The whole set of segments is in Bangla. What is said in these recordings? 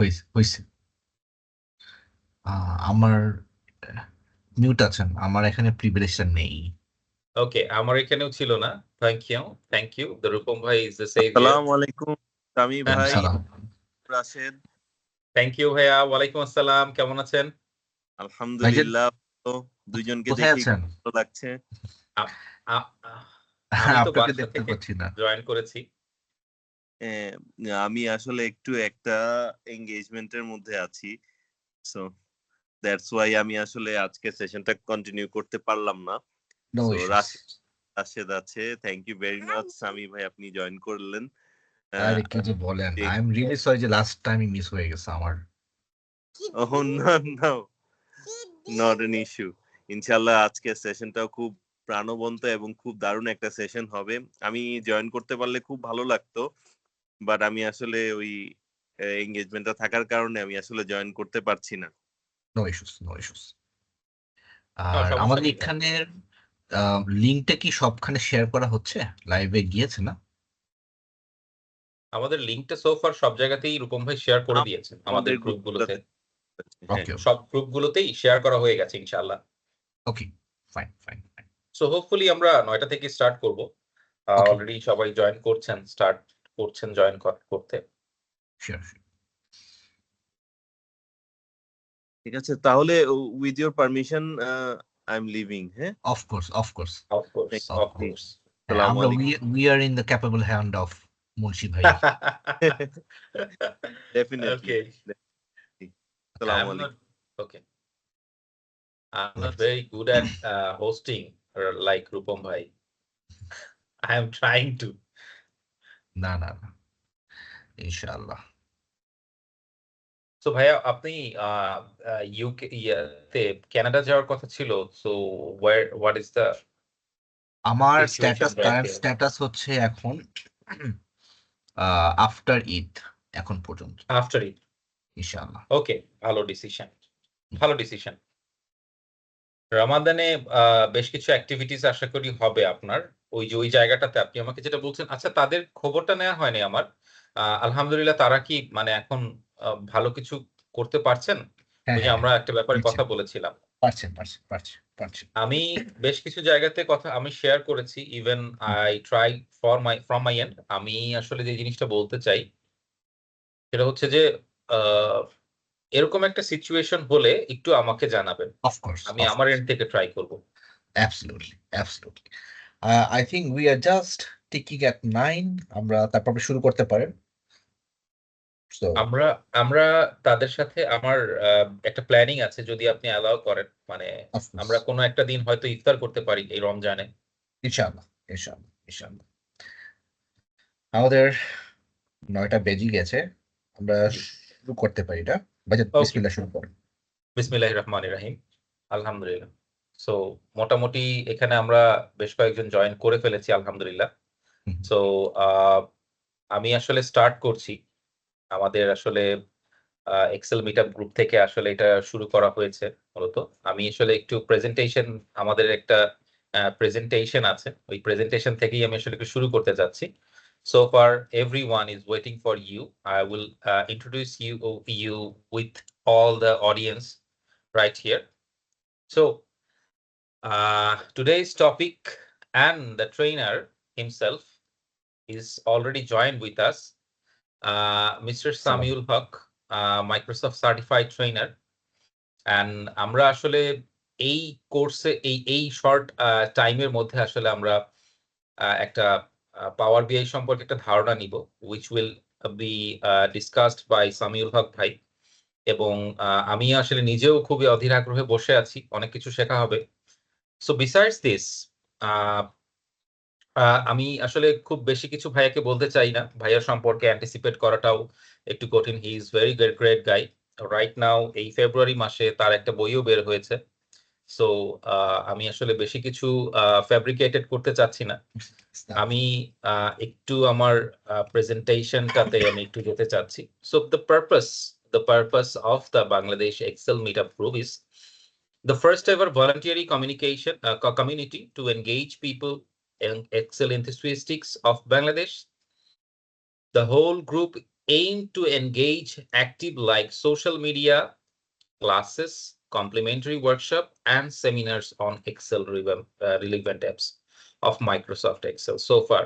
হইছে হইছে। আমার মিউট আছেন, আমার এখানে প্রিপারেশন নেই। ওকে, আমার এখানেও ছিল না। থ্যাংক ইউ দ্য রূপম ভাই ইজ দ্য সেভিয়ার। আসসালামু আলাইকুম সামি ভাই, সালাম। রাশেদ। থ্যাংক ইউ ভাইয়া, ওয়ালাইকুম আসসালাম, কেমন আছেন? আলহামদুলিল্লাহ, দুইজনকে কোথায় দেখে আছেন? ভালো লাগছে। আ- আ- আমি তো আপনাকে বাসা দেখতে থেকে পাচ্ছি না। জয়েন করেছি। আহ, আমি আসলে একটু একটা এঙ্গেজমেন্টের মধ্যে আছি, সো দ্যাটস ওয়াই আমি আসলে আজকে সেশনটা কন্টিনিউ করতে পারলাম না। No so issues. রাশেদ আছে, thank you very much Sami ভাই, আপনি জয়েন করলেন। আরে কি যে বলেন, আই এম রিয়েলি সরি যে লাস্ট টাইম মিস হয়ে গেছে আমার। Oh no no, not an issue. ইনশাআল্লাহ আজকে সেশনটাও খুব প্রাণবন্ত এবং খুব দারুণ একটা সেশন হবে। আমি জয়েন করতে পারলে খুব ভালো লাগতো, বাট আমি আসলে ওই এঙ্গেজমেন্টটা থাকার কারণে আমি আসলে জয়েন করতে পারছি না। No issues, no issues. No, আর সমস্যা আমাদের নেই ভাই। এখানের লিঙ্কটা কি সবখানে শেয়ার করা হচ্ছে? লাইভে গিয়েছে না? আমাদের লিঙ্কটা সোফার সব জায়গাতেই রূপম ভাই শেয়ার করে দিয়েছেন, আমাদের আমাদের গ্রুপগুলোতে। হ্যাঁ, ওকে সব গ্রুপগুলোতেই শেয়ার করা হয়ে গেছে ইনশাআল্লাহ। Okay, fine fine fine. So hopefully আমরা 9টা থেকে স্টার্ট করব। ওকে, অলরেডি সবাই জয়েন করছেন, স্টার্ট করছেন জয়েন করতে। শিওর। ঠিক আছে, তাহলে with your permission I am leaving. হ্যাঁ, of course of course. Of course Of of course. আসসালামু আমরা আলাইকুম। We are in the capable hand of Munshi ভাই। Definitely, Okay. আসসালামু I'm not আলাইকুম। okay. I'm not very good at hosting like Rupam bhai. I am trying to. না না না, ইনশাআল্লাহ। So ভাইয়া আপনি ইউকে ইয়াতে কানাডা যাওয়ার কথা ছিল। So what is the আমার situation right current here status হচ্ছে এখন আফটার ঈদ এখন পর্যন্ত, after it? ইনশাআল্লাহ। Okay, ভালো ডিসিশন, ভালো ডিসিশন। রমাদানে বেশ কিছু অ্যাক্টিভিটিস আশা করি হবে আপনার ওই যে ওই জায়গাটাতে আপনি আমাকে যেটা বলছেন। আচ্ছা, তাদের খবরটা নেওয়া হয়নি আমার। আলহামদুলিল্লাহ, তারা কি মানে এখন ভালো কিছু করতে পারছেন? হ্যাঁ ওই যে হ্যাঁ আমরা হ্যাঁ, একটা ব্যাপারে পারছেন কথা বলেছিলাম। পারছেন পারছেন পারছেন পারছেন। আমি বেশ কিছু জায়গাতে কথা আমি শেয়ার করেছি। Even I try from my and. আমি আসলে যে জিনিসটা বলতে চাই সেটা হচ্ছে যে আহ, এরকম একটা সিচুয়েশন হলে একটু আমাকে জানাবেন, অফকোর্স আমি আমার অফকোর্স, এন্ড থেকে ট্রাই করব। Absolutely absolutely. I think we are just ticking at 9, আমরা তারপর আপনি শুরু করতে পারেন। সো আমরা আমরা তাদের সাথে আমার একটা প্ল্যানিং আছে, যদি আপনি অ্যালাউ করেন। মানে অফকোর্স, আমরা কোনো একটা দিন হয়তো ইফতার করতে পারি এই রমজানে। ইনশাআল্লাহ ইনশাআল্লাহ ইনশাআল্লাহ। আমাদের 9টা বেজে গেছে, আমরা জি, শুরু করতে পারি না? বাজেট ওকে। বিসমিল্লাহ শুরু করেন। বিসমিল্লাহির রহমানির রহিম। আলহামদুলিল্লাহ। সো মোটামুটি এখানে আমরা বেশ কয়েকজন জয়েন করে ফেলেছি আলহামদুলিল্লাহ। হুম, সো আমি আসলে স্টার্ট করছি। আমাদের আসলে এক্সেল মিটআপ গ্রুপ থেকে আসলে এটা শুরু করা হয়েছে মূলত। আমি আসলে একটু প্রেজেন্টেশন, আমাদের একটা প্রেজেন্টেশন আছে, ওই প্রেজেন্টেশন থেকেই আমি আসলে একটু শুরু করতে যাচ্ছি। So far, everyone is waiting for you. I will introduce you with all the audience right here. So today's topic and the trainer himself is already joined with us, Mr. Samiul Haq, Microsoft certified trainer. And আমরা আসলে এই কোর্সে এই শর্ট টাইমের মধ্যে আসলে আমরা একটা পাওয়ার বিআই সম্পর্কে একটা ধারণা নিব, which will be discussed by Samiul Haque ভাই। এবং আমি আসলে নিজেও খুবই অধীর আগ্রহে বসে আছি, অনেক কিছু শেখা হবে। সো বিসাইডস দিস, আমি আসলে খুব বেশি কিছু ভাইয়াকে বলতে চাই না। ভাইয়ার সম্পর্কে অ্যান্টিসিপেট করাটাও একটু কঠিন। He is very great guy. Right now এই ফেব্রুয়ারি মাসে তার একটা বইও বের হয়েছে। সো আমি আসলে বেশি কিছু ফ্যাব্রিকেটেড করতে চাচ্ছি না। আমি একটু আমার প্রেজেন্টেশনটাতে আমি একটু যেতে চাচ্ছি। So the purpose of the Bangladesh Excel Meetup Group is the first ever voluntary community to engage people in Excel enthusiasts of Bangladesh. The whole group aim to engage active like social media, classes, complimentary workshop, and seminars on Excel relevant apps of Microsoft Excel so far.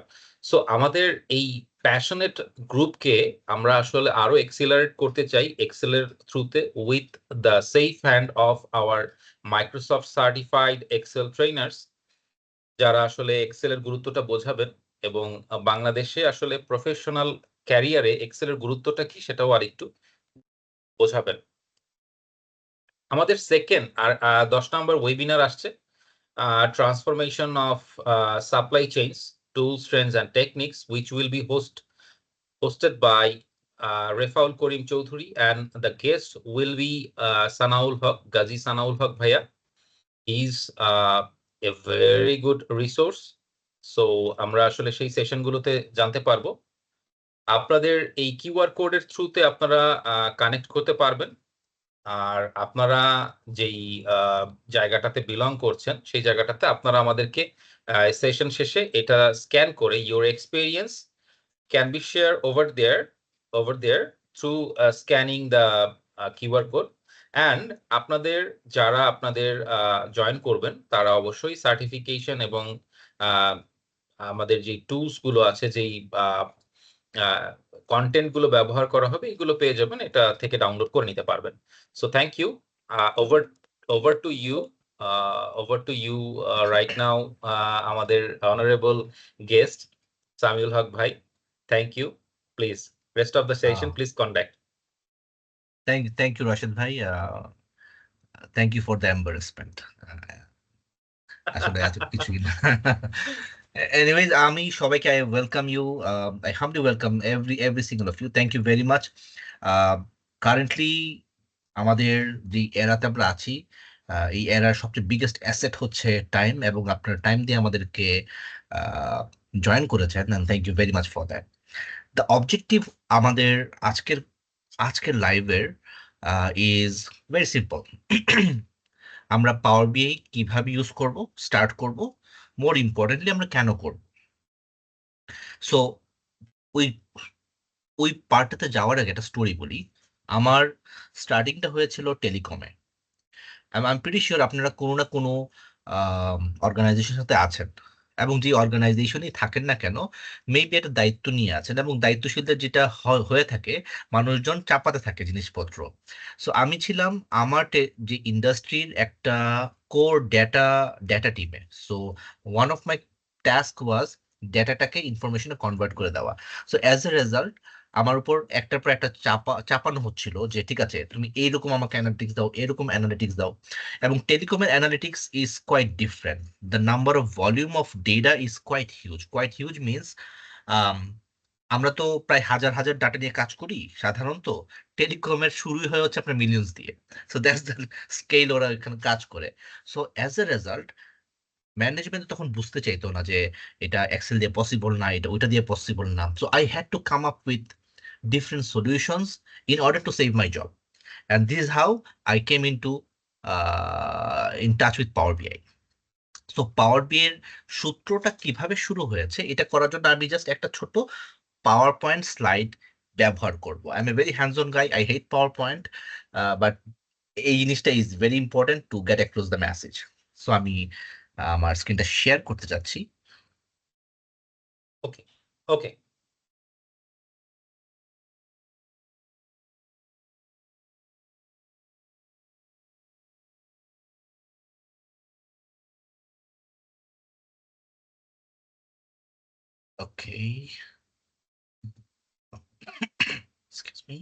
So আমাদের এই প্যাশনেট গ্রুপকে আমরা আসলে আরো এক্সিলারেট করতে চাই এক্সেলের থ্রুতে with the safe hand of our Microsoft certified Excel trainers, যারা আসলে এক্সেলের গুরুত্বটা বোঝাবেন এবং বাংলাদেশে আসলে প্রফেশনাল ক্যারিয়ারে এক্সেলের গুরুত্বটা কি সেটাও আরেকটু বোঝাবেন। আমাদের সেকেন্ড আর 10 নম্বর ওয়েবিনার আসছে, transformation of supply chains tools Trends and techniques, which will be hosted by Refaul Karim Choudhury, and the guest will be Sanaul Haq, Gazi Sanaul Haq Bhaiya. He's a very good resource. So আমরা আসলে সেই সেশনগুলোতে জানতে পারবো। আপনাদের এই কিউআর কোডের থ্রুতে আপনারা কানেক্ট করতে পারবেন, আর আপনারা যেই জায়গাটাতে বিলং করছেন সেই জায়গাটাতে আপনারা আমাদেরকে সেশন শেষে এটা স্ক্যান করে your experience can be shared over there through scanning the QR code. And আপনাদের যারা আপনাদের জয়েন করবেন তারা অবশ্যই সার্টিফিকেশন এবং আমাদের যে টুলস গুলো আছে, যেই কন্টেন্ট গুলো ব্যবহার করা হবে, এগুলো পেয়ে যাবেন, এটা থেকে ডাউনলোড করে নিতে পারবেন। So thank you. over to you right now, আমাদের অনারেবল গেস্ট সামিউল হক ভাই। Thank you. Please, rest of the session, please conduct. Thank you, Rashid bhai. Thank you for the embarrassment. আসলে এত কিছুই না। Anyways, আমি সবাইকে I welcome you. I humbly welcome every single of you. Thank you very much. Currently আমাদের যে এরাতে আমরা আছি, এই এরার সবচেয়ে বিগেস্ট অ্যাসেট হচ্ছে টাইম, এবং আপনার টাইম দিয়ে আমাদেরকে জয়েন করেছেন, and thank you very much for that. The objective আমাদের আজকের লাইভের is very simple. আমরা পাওয়ার বিআই কিভাবে ইউজ করব, স্টার্ট করব, মোর ইম্পর্টেন্টলি আমরা কেন করব। সো ওই পার্টটাতে যাওয়ার আগে একটা স্টোরি বলি। আমার স্টার্টিংটা হয়েছিল টেলিকমে। আই এম প্রিটি শিওর আপনারা কোনো না কোনো অর্গানাইজেশনের সাথে আছেন, এবং যে অর্গানাইজেশনই থাকেন না কেন মেবি একটা দায়িত্ব নিয়ে আছেন, এবং দায়িত্বশীলদের যেটা হয়ে থাকে মানুষজন চাপাতে থাকে জিনিসপত্র। সো আমি ছিলাম আমার যে ইন্ডাস্ট্রির একটা কোর ডেটা টিমে। So one of my task was ডেটাটাকে ইনফরমেশনে কনভার্ট করে দেওয়া। সো অ্যাজ এ রেজাল্ট আমার উপর একটার পর একটা চাপানো হচ্ছিল যে ঠিক আছে তুমি এইরকম আমাকে অ্যানালিটিক্স দাও, এরকম অ্যানালিটিক্স দাও। এবং টেলিকমের analytics is quite different. The number of volume of data is quite huge means আমরা তো প্রায় হাজার ডাটা নিয়ে কাজ করি সাধারণত। টেলিকমের শুরুই হয়ে হচ্ছে আপনার মিলিয়ন্স দিয়ে। সো দ্যাটস দ্য স্কেল ওরা এখানে কাজ করে। So as a result management তখন বুঝতে চাইতো না যে এটা এক্সেল দিয়ে পসিবল না, এটা ওইটা দিয়ে পসিবল না। So I had to come up with different solutions in order to save my job, and this is how I came in touch with Power BI. So Power BI এর সূত্রটা কিভাবে শুরু হয়েছে এটা করার জন্য আমি জাস্ট একটা ছোট PowerPoint স্লাইড ব্যবহার করব। I M a very hands on guy, I hate PowerPoint, but এই জিনিসটা is very important to get across the message. So আমি আমার স্ক্রিনটা শেয়ার করতে যাচ্ছি। ওকে Okay. Excuse me.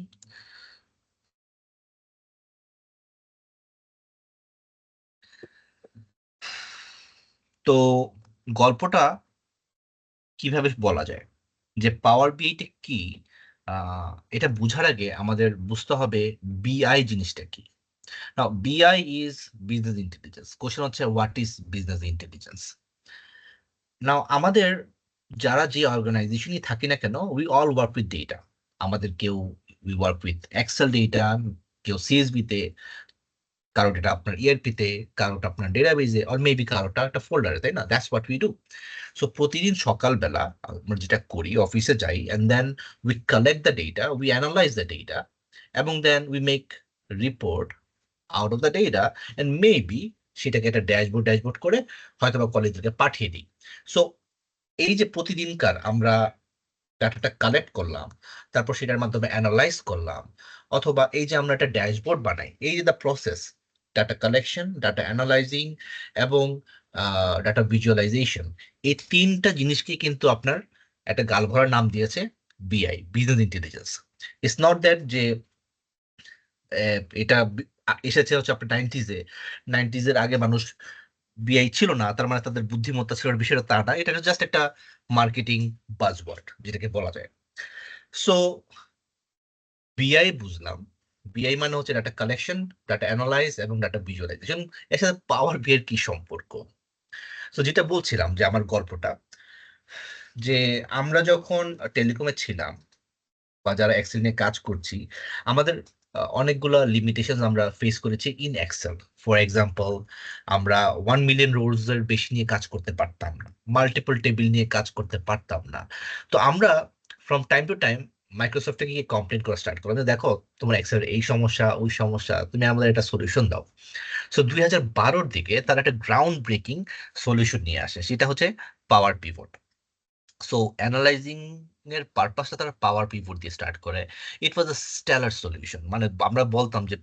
তো গল্পটা কিভাবে বলা যায় যে পাওয়ার বিআইটা কি, এটা বুঝার আগে আমাদের বুঝতে হবে বিআই জিনিসটা কি। Now BI is business intelligence. Question হচ্ছে what is business intelligence. Now আমাদের যারা যে অর্গানাইজেশনই থাকি না কেন, we all work with data. আমাদের কেউ we work with Excel data, কেউ সিএসবি তে, কারোটা এটা আপনার ইআরপিতে, কারোটা আপনার ডেটাবেজে, অর মেবি কারোটা একটা ফোল্ডারে, তাই না? That's what we do. So প্রতিদিন সকালবেলা আমরা যেটা করি, অফিসে যাই, and then we collect the data, we analyse the data, এবং then we make report out of the data, and maybe সেটাকে একটা ড্যাশবোর্ড করে হয়তো বা কলেজদেরকে পাঠিয়ে দিই। সো এই যে প্রতিদিনকার আমরা ডাটাটা কালেক্ট করলাম, তারপর সেটার মাধ্যমে অ্যানালাইজ করলাম, অথবা এই যে আমরা একটা ড্যাশবোর্ড বানাই, এই যে the process, data collection, data analysing, এবং ডাটা ভিজুয়ালাইজেশন, এই তিনটা জিনিসকে কিন্তু আপনার একটা গালভরা নাম দিয়েছে বিআই, business intelligence. It's not that যে এটা এসেছে হচ্ছে আপনার নাইনটিজের আগে মানুষ বিআই ছিল না, তার মানে তাদের বুদ্ধিমত্তা ছিল না, বিষয়টা তা না। এটা জাস্ট একটা মার্কেটিং বাজওয়ার্ড যেটাকে বলা যায়। সো বিআই বুঝলাম, বিআই মানে হচ্ছে ডাটা কালেকশন, ডাটা অ্যানালাইজ এবং ডাটা ভিজুয়ালাইজেশন। এর সাথে পাওয়ার বি এর কি সম্পর্ক? তো যেটা বলছিলাম যে আমার গল্পটা, যে আমরা যখন টেলিকমে ছিলাম বা যারা এক্সেল নিয়ে কাজ করছি, আমাদের অনেকগুলো লিমিটেশন আমরা ফেস করেছি ইন এক্সেল। ফর এক্সাম্পল, আমরা 1 মিলিয়ন রোলস এর বেশি নিয়ে কাজ করতে পারতাম না, মাল্টিপল টেবিল নিয়ে কাজ করতে পারতাম না। তো আমরা ফ্রম টাইম টু টাইম মাইক্রোসফটে গিয়ে কমপ্লেন করা স্টার্ট করলাম যে দেখো, তোমার এক্সেল এই সমস্যা ওই সমস্যা, তুমি আমাদের একটা সলিউশন দাও। সো 2012-র দিকে তারা একটা গ্রাউন্ড ব্রেকিং সলিউশন নিয়ে আসে, সেটা হচ্ছে পাওয়ার পিভট। সো অ্যানালাইজিং এর পারপাসটা তারা পাওয়ার পিভট দিয়ে স্টার্ট করে। ইট ওয়াজ আ স্টেলার সলিউশন, মানে আমরা বলতাম যে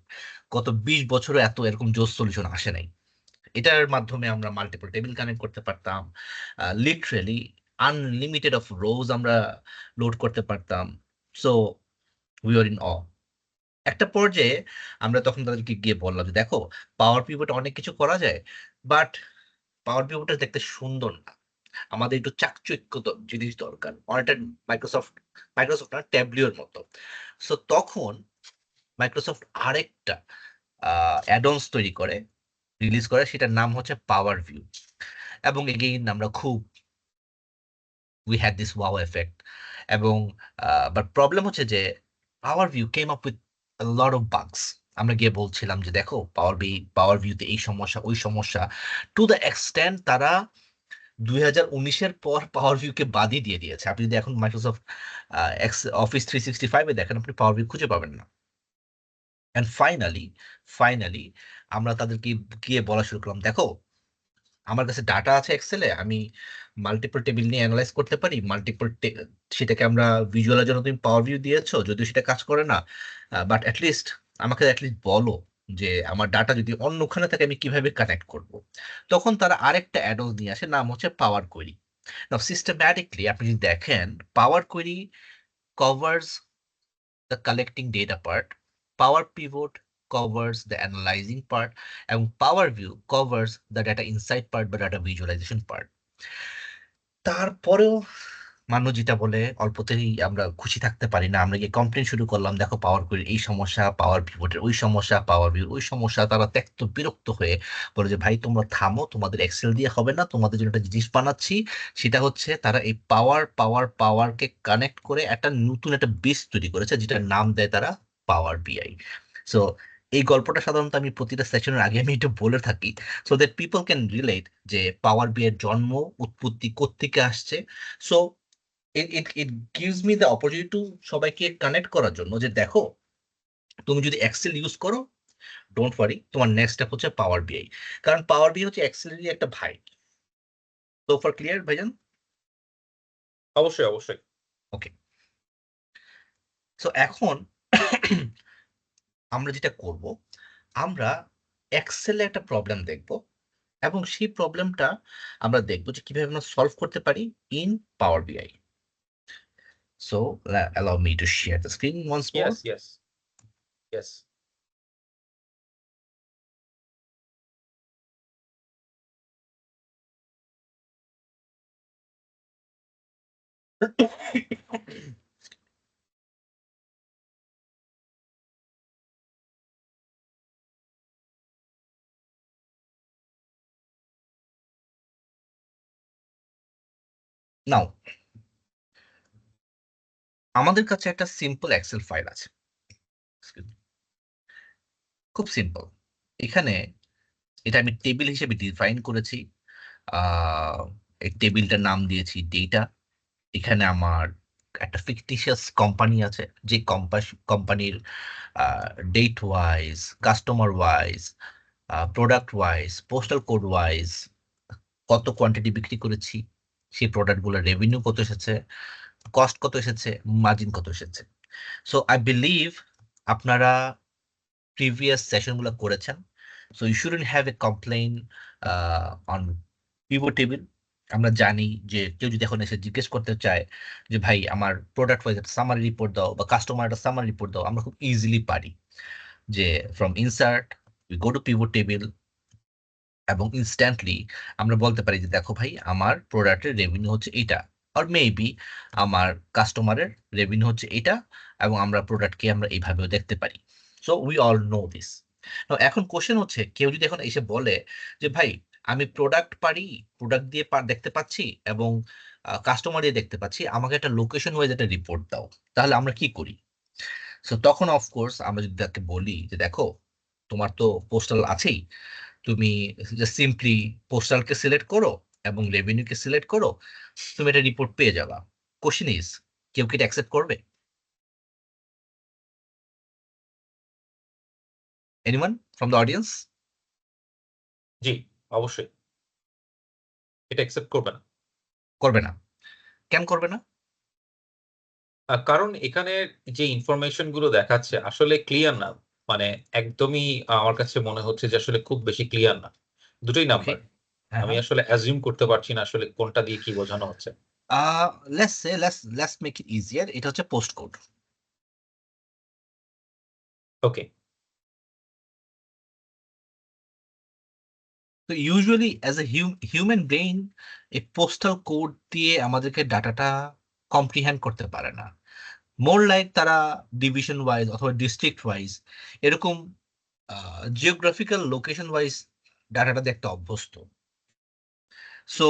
গত 20 বছরে এত এরকম জোস সলিউশন আসে নাই। এটার মাধ্যমে আমরা মাল্টিপল টেবিল কানেক্ট করতে পারতাম, লিটারেলি আনলিমিটেড অফ রোজ আমরা লোড করতে পারতাম। সো উই আর ইন অ। একটা পর্যায়ে আমরা তখন তাদেরকে গিয়ে বললাম যে দেখো, পাওয়ার পিভট অনেক কিছু করা যায়, বাট পাওয়ার পিভটটা দেখতে সুন্দর না, আমাদের একটু চাকচিক্য জিনিস দরকার, অনেকটা মাইক্রোসফট না, ট্যাবলিওর মতো। সো তখন মাইক্রোসফট আরেকটা অ্যাডন্স তৈরি করে, রিলিজ করে, সেটার নাম হচ্ছে পাওয়ার ভিউ। এবং এগেইন আমরা খুব, we had this wow effect. এবং বাট প্রবলেম হচ্ছে যে Power View came up with lot of bugs. আমরা গিয়ে বলছিলাম যে দেখো, পাওয়ার ভিউতে এই সমস্যা ওই সমস্যা, টু দ্য এক্সটেন্ট তারা 2019-এর পর পাওয়ার ভিউকে বাদই দিয়ে দিয়েছে। আপনি যদি এখন মাইক্রোসফট অফিস 365-এ দেখেন, আপনি পাওয়ার ভিউ খুঁজে পাবেন না। অ্যান্ড ফাইনালি আমরা তাদেরকে গিয়ে বলা শুরু করলাম, দেখো, আমার কাছে ডাটা আছে এক্সেলে, আমি মাল্টিপল টেবিল নিয়ে অ্যানালাইজ করতে পারি, সেটাকে আমরা ভিজুয়ালের জন্য তুমি পাওয়ার ভিউ দিয়েছো, যদিও সেটা কাজ করে না, বাট অ্যাটলিস্ট আমাকে অ্যাটলিস্ট বলো যে আমার ডাটা যদি অন্যখানে থাকে আমি কিভাবে কানেক্ট করব। তখন তারা আরেকটা অ্যাডস নিয়ে আসে, নাম হচ্ছে পাওয়ার কোয়েরি। নাও সিস্টেম্যাটিকলি আপনি যদি দেখেন, Power Query covers the collecting data part, Power Pivot covers the analyzing part, এবং Power View covers the data insight part বা data visualization part। তারপরেও মানুষ যেটা বলে, অল্পতেই আমরা খুশি থাকতে পারি না, আমরা গিয়ে কমপ্লেন শুরু করলাম, দেখো পাওয়ার কোয়েরির এই সমস্যা, পাওয়ার পিভটের ওই সমস্যা, পাওয়ার ভিউর ওই সমস্যা। তারা ত্যক্ত বিরক্ত হয়ে বলে যে ভাই তোমরা থামো, তোমাদের এক্সেল দিয়ে হবে না, তোমাদের জন্য একটা জিনিস বানাচ্ছি। সেটা হচ্ছে তারা এই পাওয়ারকে কানেক্ট করে একটা নতুন একটা বেস তৈরি করেছে, যেটার নাম দেয় তারা পাওয়ার বিআই। সো এই গল্পটা সাধারণত আমি প্রতিটা সেশনের আগে আমি এটা বলে থাকি, so that people can relate যে পাওয়ার বি এর জন্ম উৎপত্তি কোত্থেকে আসছে। So it gives me the opportunity to সবাইকে কানেক্ট করার জন্য যে দেখো, তুমি যদি এক্সেল ইউজ করো, ডোন্ট ওয়ারি, তোমার নেক্সট স্টেপ হচ্ছে পাওয়ার বিআই। কারণ পাওয়ার বিআই হচ্ছে এক্সেলেরই একটা ভাই। তো ফর ক্লিয়ার ভাইজান? অবশ্যই অবশ্যই। ওকে। সো এখন আমরা যেটা করব, আমরা এক্সেলে একটা প্রবলেম দেখব, এবং সেই প্রবলেমটা আমরা দেখব যে কিভাবে আমরা সলভ করতে পারি ইন পাওয়ার বিআই। So allow me to share the screen once more. Yes. নাও, আমাদের কাছে একটা সিম্পল এক্সেল ফাইল আছে। Excuse me. খুব সিম্পল। এখানে এটা আমি টেবিল হিসেবে ডিফাইন করেছি। এই টেবিলটার নাম দিয়েছি ডেটা। এখানে আমার একটা ফিকটিশিয়াস কোম্পানি আছে, যে কোম্পানির date wise, customer wise, product wise, postal code wise কত কোয়ান্টিটি বিক্রি করেছি, সেই প্রোডাক্টগুলোর রেভিনিউ কত এসেছে, কস্ট কত এসেছে, মার্জিন কত এসেছে। সো আই বিলিভ আপনারা প্রিভিয়াস সেশনগুলো করেছেন। So you shouldn't have a complain on pivot table. আমরা জানি যে কেউ যদি এখন এসে জিজ্ঞেস করতে চায় যে ভাই আমার প্রোডাক্ট ওয়াইজ একটা সামারি রিপোর্ট দাও বা কাস্টমার একটা সামারি রিপোর্ট দাও, আমরা খুব ইজিলি পারি যে from insert we go to pivot table এবং ইনস্ট্যান্টলি আমরা বলতে পারি যে দেখো ভাই আমার প্রোডাক্টের রেভিনিউ হচ্ছে এটা, আর মেবি আমার কাস্টমারের রেভিনিউ হচ্ছে এটা, এবং আমরা প্রোডাক্টকে আমরা এইভাবেও দেখতে পারি। So we all know this. এখন কোশ্চেন হচ্ছে, কেউ যদি এখন এসে বলে যে ভাই আমি প্রোডাক্ট পারি, প্রোডাক্ট দিয়ে দেখতে পাচ্ছি এবং কাস্টমার দিয়ে দেখতে পাচ্ছি, আমাকে একটা লোকেশন ওয়াইজ একটা রিপোর্ট দাও, তাহলে আমরা কি করি? সো তখন অফকোর্স আমরা যদি তাকে বলি যে দেখো তোমার তো পোস্টাল আছেই, তুমি জাস্ট সিম্পলি পোস্টালকে সিলেক্ট করো এবং রেভিনিউকে সিলেক্ট করো, তুমি একটা রিপোর্ট পেয়ে যাবা। কোশ্চেন ইজ, কেউ কি এটা অ্যাকসেপ্ট করবে? Anyone from the audience? জি, অবশ্যই এটা অ্যাকসেপ্ট করবে না। করবে না? কেন করবে না? কারণ এখানে যে ইনফরমেশন গুলো দেখাচ্ছে আসলে ক্লিয়ার না। মানে একদমই আমার কাছে মনে হচ্ছে যে আসলে খুব বেশি ক্লিয়ার না। দুটোই ওকে, নাম্বার। হ্যাঁ আমি হ্যাঁ। আসলে অ্যাজিউম করতে পারছি না আসলে কোনটা দিয়ে কি বোঝানো হচ্ছে। লেটস মেক ইট ইজিয়ার, এটা হচ্ছে পোস্ট কোড। ওকে, তো usually as a human brain এই পোস্টাল কোড দিয়ে আমাদেরকে ডাটাটা কম্প্রিহেন্ড করতে পারে না। মোর লাইক তারা ডিভিশন ওয়াইজ অথবা ডিস্ট্রিক্ট ওয়াইজ এরকম জিওগ্রাফিক্যাল লোকেশন ওয়াইজ ডাটাটা দেখতে অভ্যস্ত। So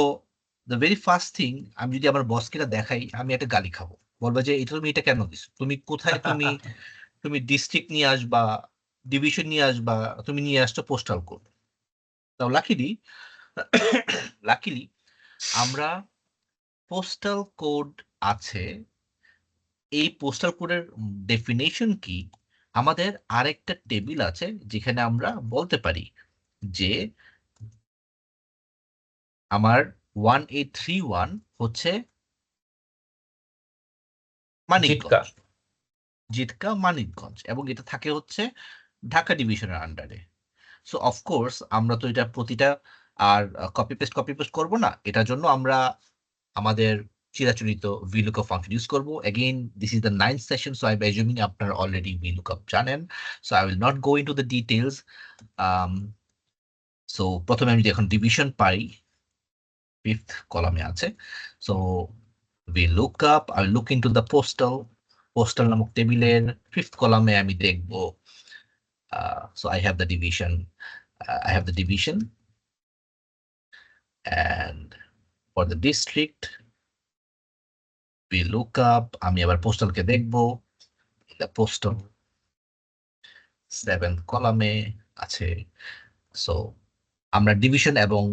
the very first thing, আমি যদি আমার বসকে এটা দেখাই, আমি একটা গালি খাবো, বলবো যে এটা তুমি এটা কেন দিছো, তুমি কোথায় তুমি তুমি ডিস্ট্রিক্ট নিয়ে আসবা, ডিভিশন নিয়ে আসবা, তুমি নিয়ে আসছো পোস্টাল কোড। তাও লাকিলি লাকিলি আমরা পোস্টাল কোড আছে, এই পোস্টাল কোডের ডেফিনেশন কি, আমাদের আরেকটা টেবিল আছে যেখানে আমরা বলতে পারি যে আমার 1831 হচ্ছে জিটকা। মানিকগঞ্জ, জিটকা মানিকগঞ্জ, এবং এটা থাকে হচ্ছে ঢাকা ডিভিশনের আন্ডারে। সো অফকোর্স আমরা তো এটা প্রতিটা আর কপি পেস্ট করবো না, এটার জন্য আমরা আমাদের চিরাচরিত VLOOKUP ফাংশন ইউজ করবো। Again this is the 9th session, so I am অ্যাজুমিং আপনারা অলরেডি VLOOKUP জানেন, so I will not go into the details. So প্রথমে আমি যদি এখন ডিভিশন পাই, 5th কলামে আছে। So I will look into the postal নামক টেবিলের 5th কলামে আমি দেখবো। So I have the division. I have the division, and for the district we look up, আমি আবার পোস্টালকে দেখবো, the postal 7th কলামে আছে। সো আমরা ডিভিশন এবং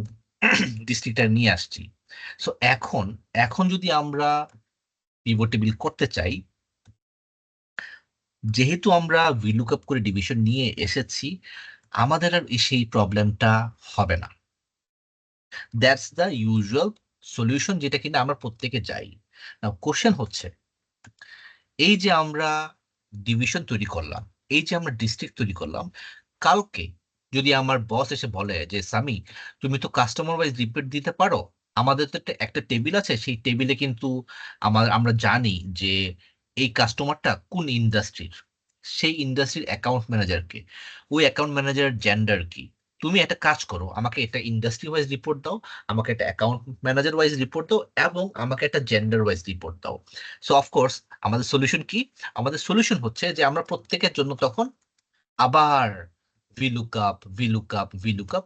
ডিস্ট্রিক্টটা নিয়ে আসছি। সো এখন এখন যদি আমরা পিভট টেবিল করতে চাই, যেহেতু আমরা VLOOKUP করে ডিভিশন নিয়ে এসেছি, আমাদের আর সেই প্রবলেমটা হবে না। দ্যাটস দ্য ইউজুয়াল সলিউশন, যেটা কিনা আমরা প্রত্যেকে চাই। নাও কোশ্চেন হচ্ছে, এই যে আমরা ডিভিশন তৈরি করলাম, এই যে আমরা ডিস্ট্রিক্ট তৈরি করলাম, কালকে যদি আমার বস এসে বলে যে সামি তুমি তো কাস্টমার ওয়াইজ রিপোর্ট দিতে পারো, আমাদের তো একটা টেবিল আছে, সেই টেবিলে কিন্তু আমরা জানি যে এই কাস্টমারটা কোন ইন্ডাস্ট্রির, সেই ইন্ডাস্ট্রির অ্যাকাউন্ট ম্যানেজারকে, ওই অ্যাকাউন্ট ম্যানেজারের জেন্ডার কি। তুমি একটা কাজ করো, আমাকে একটা ইন্ডাস্ট্রি ওয়াইজ রিপোর্ট দাও, আমাকে একটা অ্যাকাউন্ট ম্যানেজার ওয়াইজ রিপোর্ট দাও, এবং আমাকে একটা জেন্ডার ওয়াইজ রিপোর্ট দাও। সো অফকোর্স আমাদের সলিউশন কি? আমাদের সলিউশন হচ্ছে যে আমরা প্রত্যেকের জন্য তখন আবার VLOOKUP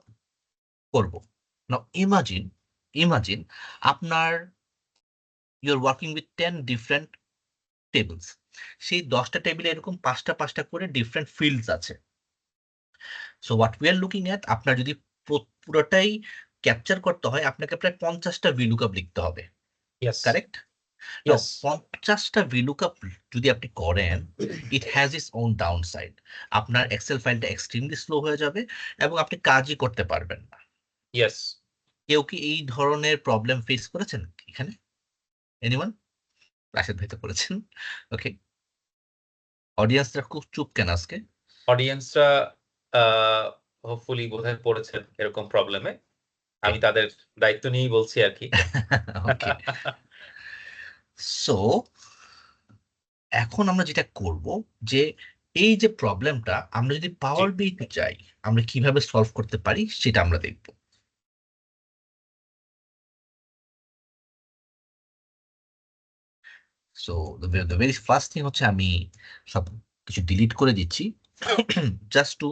করব। নাও ইমাজিন আপনার you are working with 10 different tables, সেই 10টা টেবিলে এরকম 5টা করে ডিফারেন্ট ফিল্ডস আছে। So what we are looking at, আপনার যদি পুরোটাই ক্যাপচার করতে হয় আপনাকে প্রায় 50টা ভিলুকআপ লিখতে হবে, Yes. কারেক্ট? Yes. 50টা ভিলুকআপ যদি আপনি করেন, it has its own down side. আপনার এক্সেল ফাইলটা এক্সট্রিমলি স্লো হয়ে যাবে এবং আপনি কাজই করতে পারবেন না। Yes. কেউ কি এই ধরনের প্রবলেম ফেস করেছেন এখানে? এনিওয়ান? রাশেদ ভাই তো করেছেন। ওকে, অডিয়েন্সরা খুব চুপ কেন আজকে? অডিয়েন্সরা হোপফুলি বোধহয় পড়েছেন এরকম প্রবলেমে। আমি তাদের দায়িত্ব নিয়েই বলছি আর কি। ওকে, সো এখন আমরা যেটা করব যে এই যে প্রবলেমটা আমরা যদি পাওয়ার বিতে চাই আমরা কিভাবে সলভ করতে পারি সেটা আমরা দেখব। So the very first thing হচ্ছে আমি সব কিছু ডিলিট করে দিচ্ছি just to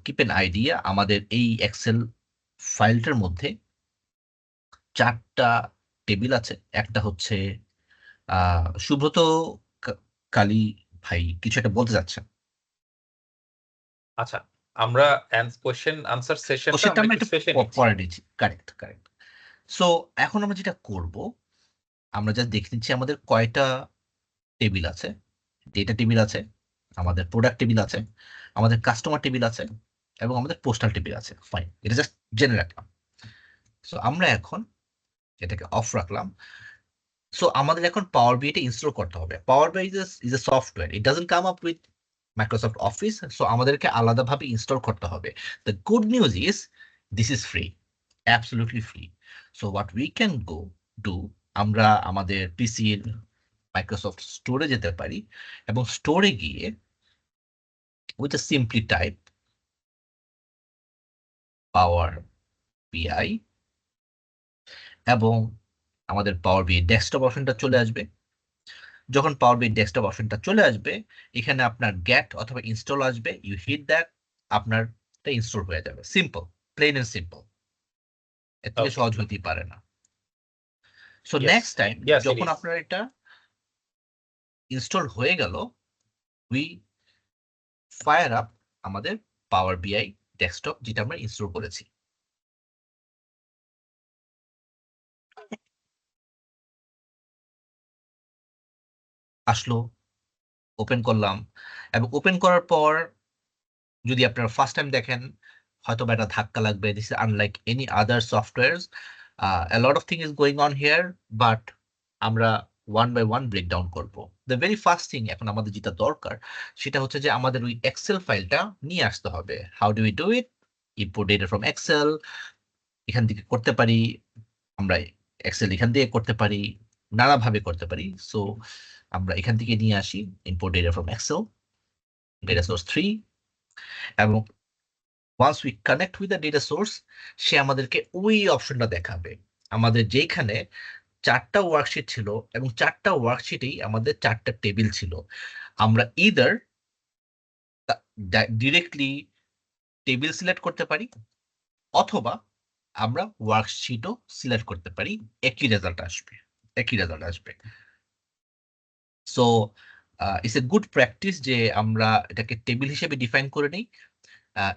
keep an idea. আমাদের এই এক্সেল ফাইলটার মধ্যে 4টা টেবিল আছে। একটা হচ্ছে সুব্রত কালী ভাই কিছু একটা বলতে যাচ্ছেন। আচ্ছা, আমরা কোশ্চেন আনসার সেশনটা সেটা আমরা আমরা একটু একটু শেষে পরে নিচ্ছি, কারেক্ট কারেক্ট। সো এখন আমরা যেটা করব, আমরা যা দেখে নিচ্ছি আমাদের কয়টা টেবিল আছে। ডেটা টেবিল আছে, আমাদের প্রোডাক্ট টেবিল আছে, আমাদের কাস্টমার টেবিল আছে এবং আমাদের পোস্টাল টেবিল আছে। ফাইন, এটা জাস্ট জেনে রাখলাম। সো আমরা এখন এটাকে অফ রাখলাম। সো আমাদের এখন পাওয়ার বিটা ইনস্টল করতে হবে। Power BI is a software, it doesn't come up with Microsoft Office. So আমাদেরকে আলাদাভাবে ইনস্টল করতে হবে। The good news is this is free, absolutely free. So what we can go do, আমরা আমাদের পিসির মাইক্রোসফট স্টোরে যেতে পারি এবং স্টোরে গিয়ে উইথ এ সিম্পলি টাইপ পাওয়ার বিআই এবং আমাদের পাওয়ার বিআই ডেস্কটপ অপশনটা চলে আসবে। যখন পাওয়ার বিআই ডেস্কটপ অপশনটা চলে আসবে এখানে আপনার গেট অথবা ইনস্টল আসবে, ইউ হিট দ্যাট, আপনার ইনস্টল হয়ে যাবে। সিম্পল, প্লেন এন্ড সিম্পল, এর থেকে সহজ হতেই পারে না। সো নেক্সট টাইম যখন আপনার এটা ইনস্টল হয়ে গেল, উই ফায়ার আপ আমাদের পাওয়ার বিআই ডেস্কটপ যেটা আমরা ইনস্টল করেছি। আসলো, ওপেন করলাম এবং ওপেন করার পর যদি আপনারা ফার্স্ট টাইম দেখেন হয়তো বা একটা ধাক্কা লাগবে। This is unlike any other softwares, a lot of thing is going on here, but আমরা ওয়ান বাই ওয়ান ব্রেকডাউন করব। দ্য ভেরি ফার্স্ট থিং এখন আমাদের যেটা দরকার সেটা হচ্ছে যে আমাদের ওই এক্সেল ফাইলটা নিয়ে আসতে হবে। How do we do it? Import data from Excel, এখান থেকে করতে পারি আমরা। এক্সেল এখান থেকে করতে পারি, নানাভাবে করতে পারি। সো আমরা এখান থেকে নিয়ে আসি import data from Excel, data source 3, এবং once we connect with the data source সে আমাদেরকে ওই অপশনটা দেখাবে আমাদের যেখানে 4টা ওয়ার্কশিট ছিল এবং 4টা ওয়ার্কশিটেই আমাদের 4টা টেবিল ছিল। আমরা ইদার ডিরেক্টলি টেবিল সিলেক্ট করতে পারি অথবা আমরা ওয়ার্কশিটও সিলেক্ট করতে পারি, একই রেজাল্ট আসবে, একই রেজাল্ট আসবে। So it's a good practice যে আমরা এটাকে টেবিল হিসেবে ডিফাইন করে নিই।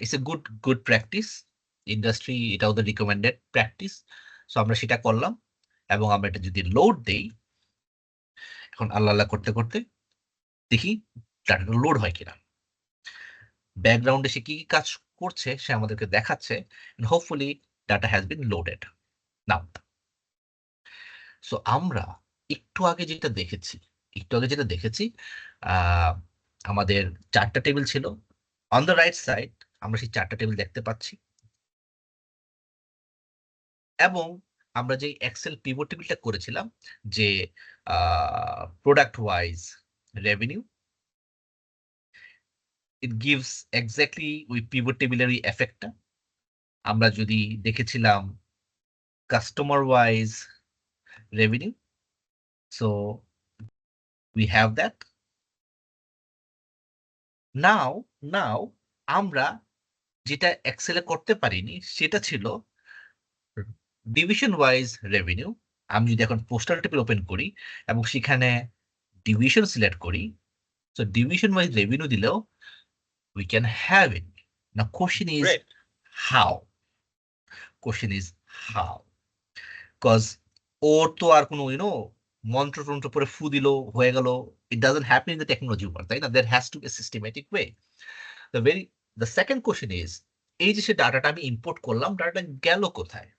It's a good practice, industry এটা ওদের রিকমেন্ডেড প্র্যাকটিস। সো আমরা সেটা করলাম এবং আমরা এটা যদি লোড দেই, এখন আল্লাহ আল্লাহ করতে করতে দেখি ডাটাটা লোড হয় কিনা। ব্যাকগ্রাউন্ডে সে কি কি কাজ করছে সে আমাদেরকে দেখাচ্ছে, hopefully data has been loaded now. So আমরা একটু আগে যেটা দেখেছি আমাদের 4টা টেবিল ছিল। অন দ্য রাইট সাইড আমরা সেই 4টা টেবিল দেখতে পাচ্ছি এবং আমরা যে এক্সেল পিভট টেবিলটা করেছিলাম যে product wise revenue, it gives exactly ওই পিভট টেবিলের ওই এফেক্টটা। আমরা যদি দেখেছিলাম customer wise revenue, so we have that. Now আমরা যেটা এক্সেলে করতে পারিনি সেটা ছিল ডিভিশন ওয়াইজ রেভিনিউ। আমি যদি এখন পোস্টাল টেবিল ওপেন করি এবং সেখানে ডিভিশন সিলেক্ট করি, সো ডিভিশন ওয়াইজ রেভিনিউ দিলেও we can have it. Now, question is Great. how? Question is how? Because ওর তো আর কোনো মন্ত্র টন্ত্র পরে ফু দিল হয়ে গেল, it doesn't happen in the technology world, তাই না? There has to be a systematic way. The second question is, এই যে সে ডাটাটা আমি ইম্পোর্ট করলাম, ডাটাটা গেল কোথায়?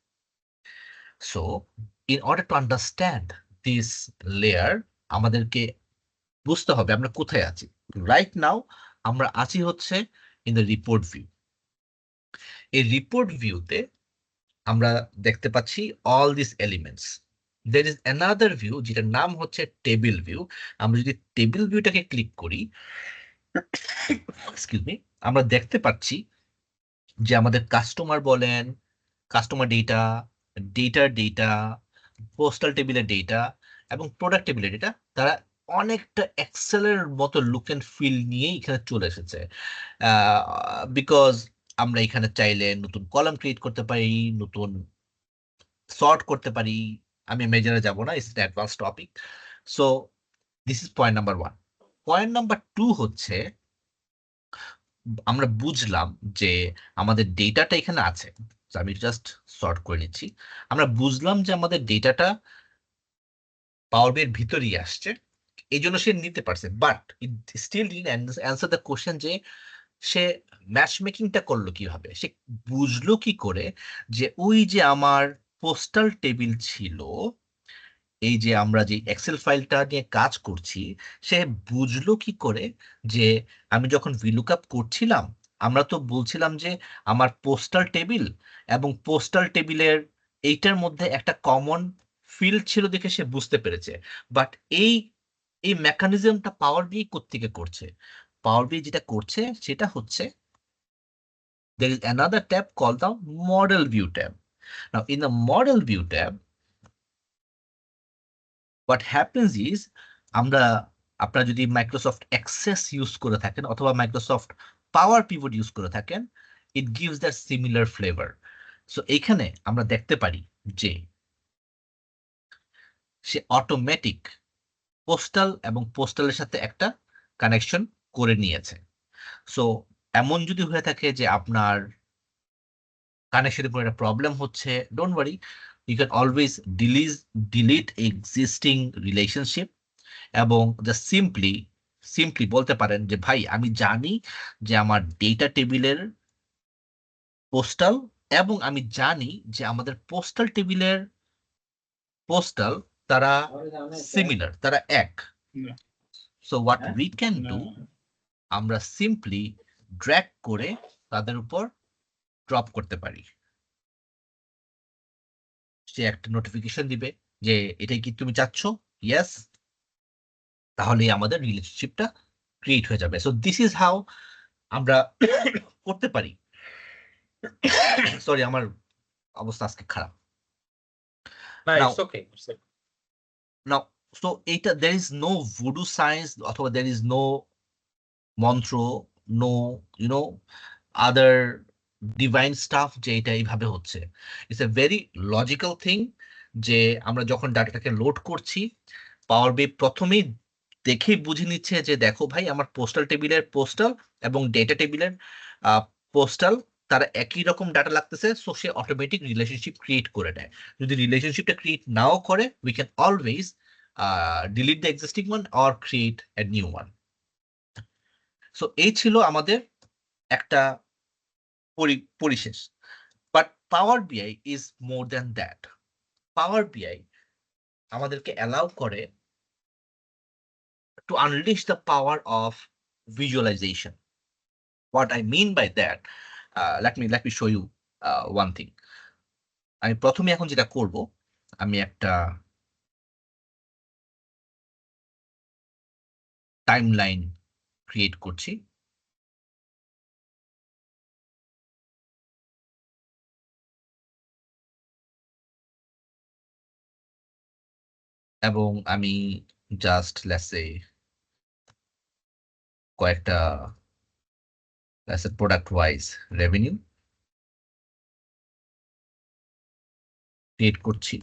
So in order to understand this layer, আমাদেরকে বুঝতে হবে আমরা কোথায় আছি। রাইট নাও আমরা আছি হচ্ছে ইন দ্য রিপোর্ট ভিউ। এই রিপোর্ট ভিউতে আমরা দেখতে পাচ্ছি all this elements. There is another view যেটার নাম হচ্ছে টেবিল ভিউ। আমরা যদি টেবিল ভিউটাকে ক্লিক করি, এক্সকিউজ মি, আমরা দেখতে পাচ্ছি যে আমাদের কাস্টমার বলেন, কাস্টমার ডেটা, ডেটার ডেটা, পোস্টাল টেবিলের ডেটা এবং প্রোডাক্ট টেবিলের ডেটা, তারা অনেকটা এক্সেলের মতো লুক অ্যান্ড ফিল নিয়ে এখানে চলে এসেছে। বিকজ আমরা এখানে চাইলে নতুন কলাম ক্রিয়েট করতে পারি, নতুন সর্ট করতে পারি। আমি মেজারে যাব না, it's advance topic. So this is point number 1। Point number 2 হচ্ছে আমরা বুঝলাম যে আমাদের ডেটাটা এখানে আছে। আমি জাস্ট সর্ট করে নিচ্ছি। আমরা বুঝলাম যে আমাদের ডেটাটা পাওয়ার বি এর ভিতরেই আসছে, এই জন্য সে নিতে পারছে। But it still didn't answer the question যে সে ম্যাচ মেকিংটা করলো কিভাবে, সে বুঝলো কি করে যে ওই যে আমার পোস্টাল টেবিল ছিল, এই যে আমরা যে এক্সেল ফাইলটা নিয়ে কাজ করছি, সে বুঝলো কি করে যে আমি যখন ভিলুকআপ করছিলাম, আমরা তো বলছিলাম যে আমার পোস্টাল টেবিল এবং পোস্টাল টেবিলের এইটার মধ্যে একটা কমন ফিল্ড ছিল দেখে সে বুঝতে পেরেছে। বাট এই এই মেকানিজমটা পাওয়ার বি কোত্থেকে করছে? পাওয়ার বি যেটা করছে সেটা হচ্ছে there is another tab called the model view tab. Now in the model view tab, what happens is আমরা আপনারা যদি মাইক্রোসফট অ্যাক্সেস ইউজ করে থাকেন অথবা মাইক্রোসফট পাওয়ার পিভট ইউজ করে থাকেন, it gives that similar flavour. So এইখানে আমরা দেখতে পারি যে সে অটোমেটিক পোস্টাল এবং পোস্টালের সাথে একটা কানেকশন করে নিয়েছে। সো এমন যদি হয়ে থাকে যে আপনার কানেকশনের কোনো একটা প্রবলেম হচ্ছে, don't worry, you can always delete existing relationship এবং জাস্ট সিম্পলি বলতে পারেন যে ভাই আমি জানি যে আমার ডেটা টেবিলের পোস্টাল এবং আমি জানি যে আমাদের পোস্টাল টেবিলের পোস্টাল তারা সিমিলার, তারা এক। So what we can do, আমরা সিম্পলি ড্র্যাগ করে তাদের উপর ড্রপ করতে পারি। সে একটা নোটিফিকেশন দিবে যে এটাই কি তুমি চাচ্ছ, ইয়েস, তাহলে আমাদের রিলেশনশিপটা ক্রিয়েট হয়ে যাবে। সো দিস ইজ হাউ আমরা করতে পারি। সরি, আমার অবস্থা আজকে খারাপ। No, Now, it's okay. It's okay. now, so এটা there is no voodoo science অথবা there is no মন্ত্র, no other divine stuff যে এটা এইভাবে হচ্ছে। It's a very logical thing যে আমরা যখন ডাটাটাকে লোড করছি, পাওয়ার বি প্রথমেই দেখেই বুঝে নিচ্ছে যে দেখো ভাই আমার পোস্টাল টেবিলের পোস্টাল এবং ডেটা টেবিলের পোস্টাল তারা একই রকম ডাটা লাগতেছে, সো সে অটোমেটিক রিলেশনশিপ ক্রিয়েট করে দেয়। যদি রিলেশনশিপটা ক্রিয়েট নাও করে, we can always delete the existing one or create a new one. So এই ছিল আমাদের একটা পরিশেষ। But power BI is more than that. পাওয়ার বিআই আমাদেরকে অ্যালাউ করে to unleash the power of visualization. What I mean by that, let me show you one thing. আমি প্রথমে এখন যেটা করব, আমি একটা টাইমলাইন ক্রিয়েট করছি। এবং আমি জাস্ট লেটস সে কয়েকটা প্রোডাক্ট ওয়াইজ রেভিনিউ ক্রিয়েট করছি।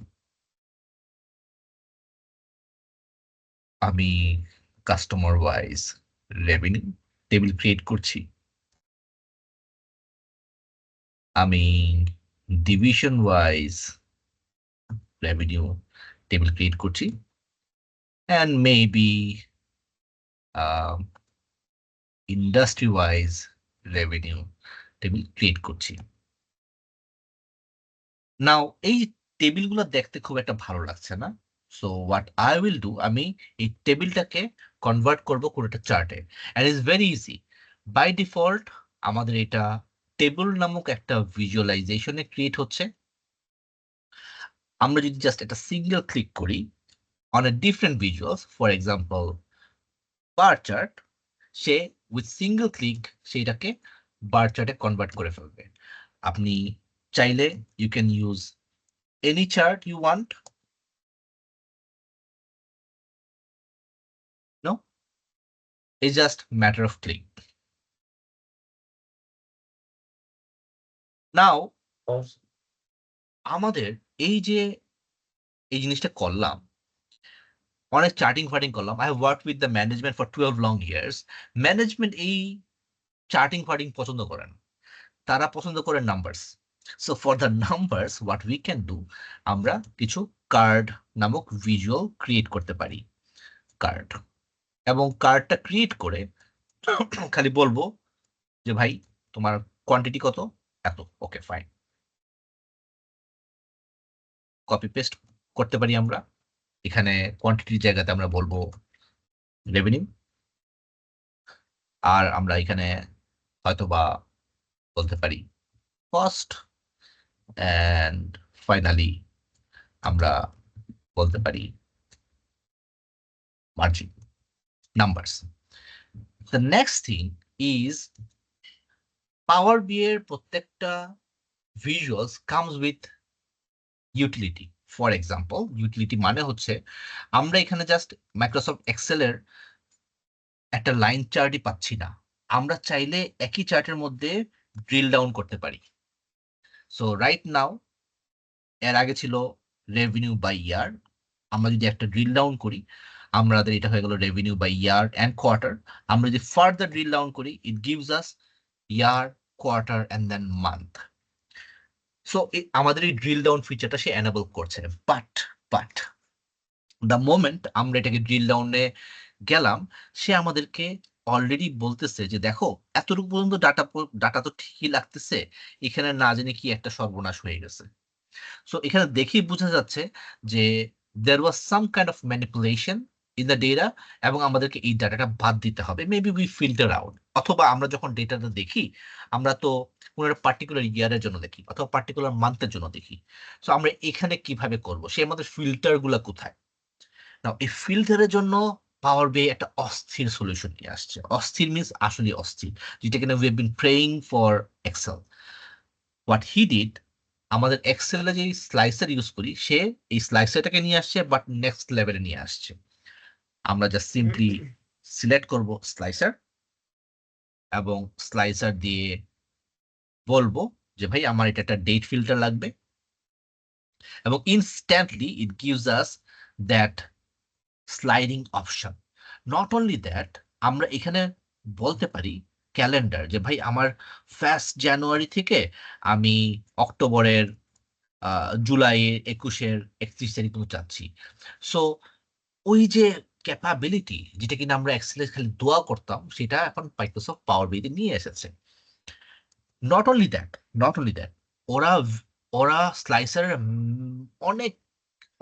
আমি customer wise revenue table create করছি। আমি division wise revenue table create করছি and maybe industry wise revenue table create করছি। নাও এই টেবিলগুলো দেখতে খুব একটা ভালো লাগছে না, so what I will do, আমি এই টেবিলটাকে কনভার্ট করব কোনো একটা চার্টে, and is very easy. By default আমাদের এটা টেবিল নামক একটা ভিজুয়ালাইজেশনে ক্রিয়েট হচ্ছে। আমরা যদি জাস্ট একটা সিঙ্গেল ক্লিক করি on a different visuals, for example bar chart, সে উইথ সিঙ্গেল ক্লিক সেইটাকে বার চার্টে কনভার্ট করে ফেলবে। আপনি চাইলে you can use any chart you want, no, it's just matter of click. Now আমাদের এই যে এই জিনিসটা করলাম, অনেক চার্টিং ফার্টিং করলাম। I have work with the management for 12 long years. Management এই চার্টিং ফার্টিং পছন্দ করে না, তারা পছন্দ করে numbers. So for the numbers what we can do, আমরা কিছু কার্ড নামক ভিজুয়াল ক্রিয়েট করতে পারি, কার্ড। এবং কার্ডটা ক্রিয়েট করে খালি বলবো যে ভাই তোমার কোয়ান্টিটি কত, এত, ওকে ফাইন। কপি পেস্ট করতে পারি আমরা, এখানে কোয়ান্টিটির জায়গাতে আমরা বলবো রেভিনিউ, আর আমরা এখানে হয়তোবা বলতে পারি কস্ট, অ্যান্ড ফাইনালি আমরা বলতে পারি margin, numbers. The next thing is power B এর প্রত্যেকটা visuals comes with utility. For example utility মানে হচ্ছে আমরা এখানে জাস্ট মাইক্রোসফট এক্সেলের একটা লাইন চার্টই পাচ্ছি না, আমরা চাইলে একই চার্টের মধ্যে ড্রিল ডাউন করতে পারি। সো রাইট নাও, এর আগে ছিল রেভিনিউ বাই ইয়ার, আমরা যদি একটা ড্রিল ডাউন করি আমাদের এটা হয়ে গেল revenue by year and quarter. আমরা যদি ফার্দার ড্রিল ডাউন করি it gives us year, quarter and then month. So আমাদের এই ড্রিল ডাউন ফিচারটা সে এনেবল করছে, বাট দ্য মোমেন্ট আমরা এটাকে ড্রিল ডাউনে গেলাম, সে আমাদেরকে অলরেডি বলতেছে যে দেখো এতটুকু পর্যন্ত ডাটা তো ঠিকই লাগতেছে, এখানে না জানি কি একটা সর্বনাশ হয়ে গেছে। সো এখানে দেখেই বোঝা যাচ্ছে যে there was some kind of manipulation in the data, এবং আমাদেরকে এই ডাটাটা বাদ দিতে হবে, মেবি উই ফিল্টার আউট। অথবা আমরা যখন ডেটাটা দেখি আমরা তো কোনো একটা পার্টিকুলার ইয়ারের জন্য দেখি অথবা পার্টিকুলার মান্থের জন্য দেখি। সো আমরা এখানে কিভাবে করব, সে আমাদের ফিল্টার গুলা কোথায়। নাও এই ফিল্টারের জন্য পাওয়ার বি একটা অস্থির সলিউশন নিয়ে আসছে। অস্থির মিনস আসলে অস্থির, যেটা কিনা we have been praying for Excel. What he did, আমাদের এক্সেলে যে স্লাইসার ইউজ করি সে এই স্লাইসারটাকে নিয়ে আসছে বাট নেক্সট লেভেলে নিয়ে আসছে। আমরা জাস্ট সিম্পলি সিলেক্ট করব স্লাইসার এবং স্লাইসার দিয়ে বলবো যে ভাই আমার এটা একটা ডেট ফিল্টার লাগবে, এবং instantly it gives us that sliding option. Not only that, আমরা এখানে বলতে পারি ক্যালেন্ডার, যে ভাই আমার 1 জানুয়ারি থেকে আমি অক্টোবরের জুলাই 21-এর 31 তারিখ পর্যন্ত চাচ্ছি। সো ওই যে ক্যাপাবিলিটি যেটা কিনা আমরা এক্সেলে খালি দোয়া করতাম, সেটা এখন মাইক্রোসফট পাওয়ার বিতে নিয়ে এসেছে। নট অনলি দ্যাট, ওরা ওরা স্লাইসারের অনেক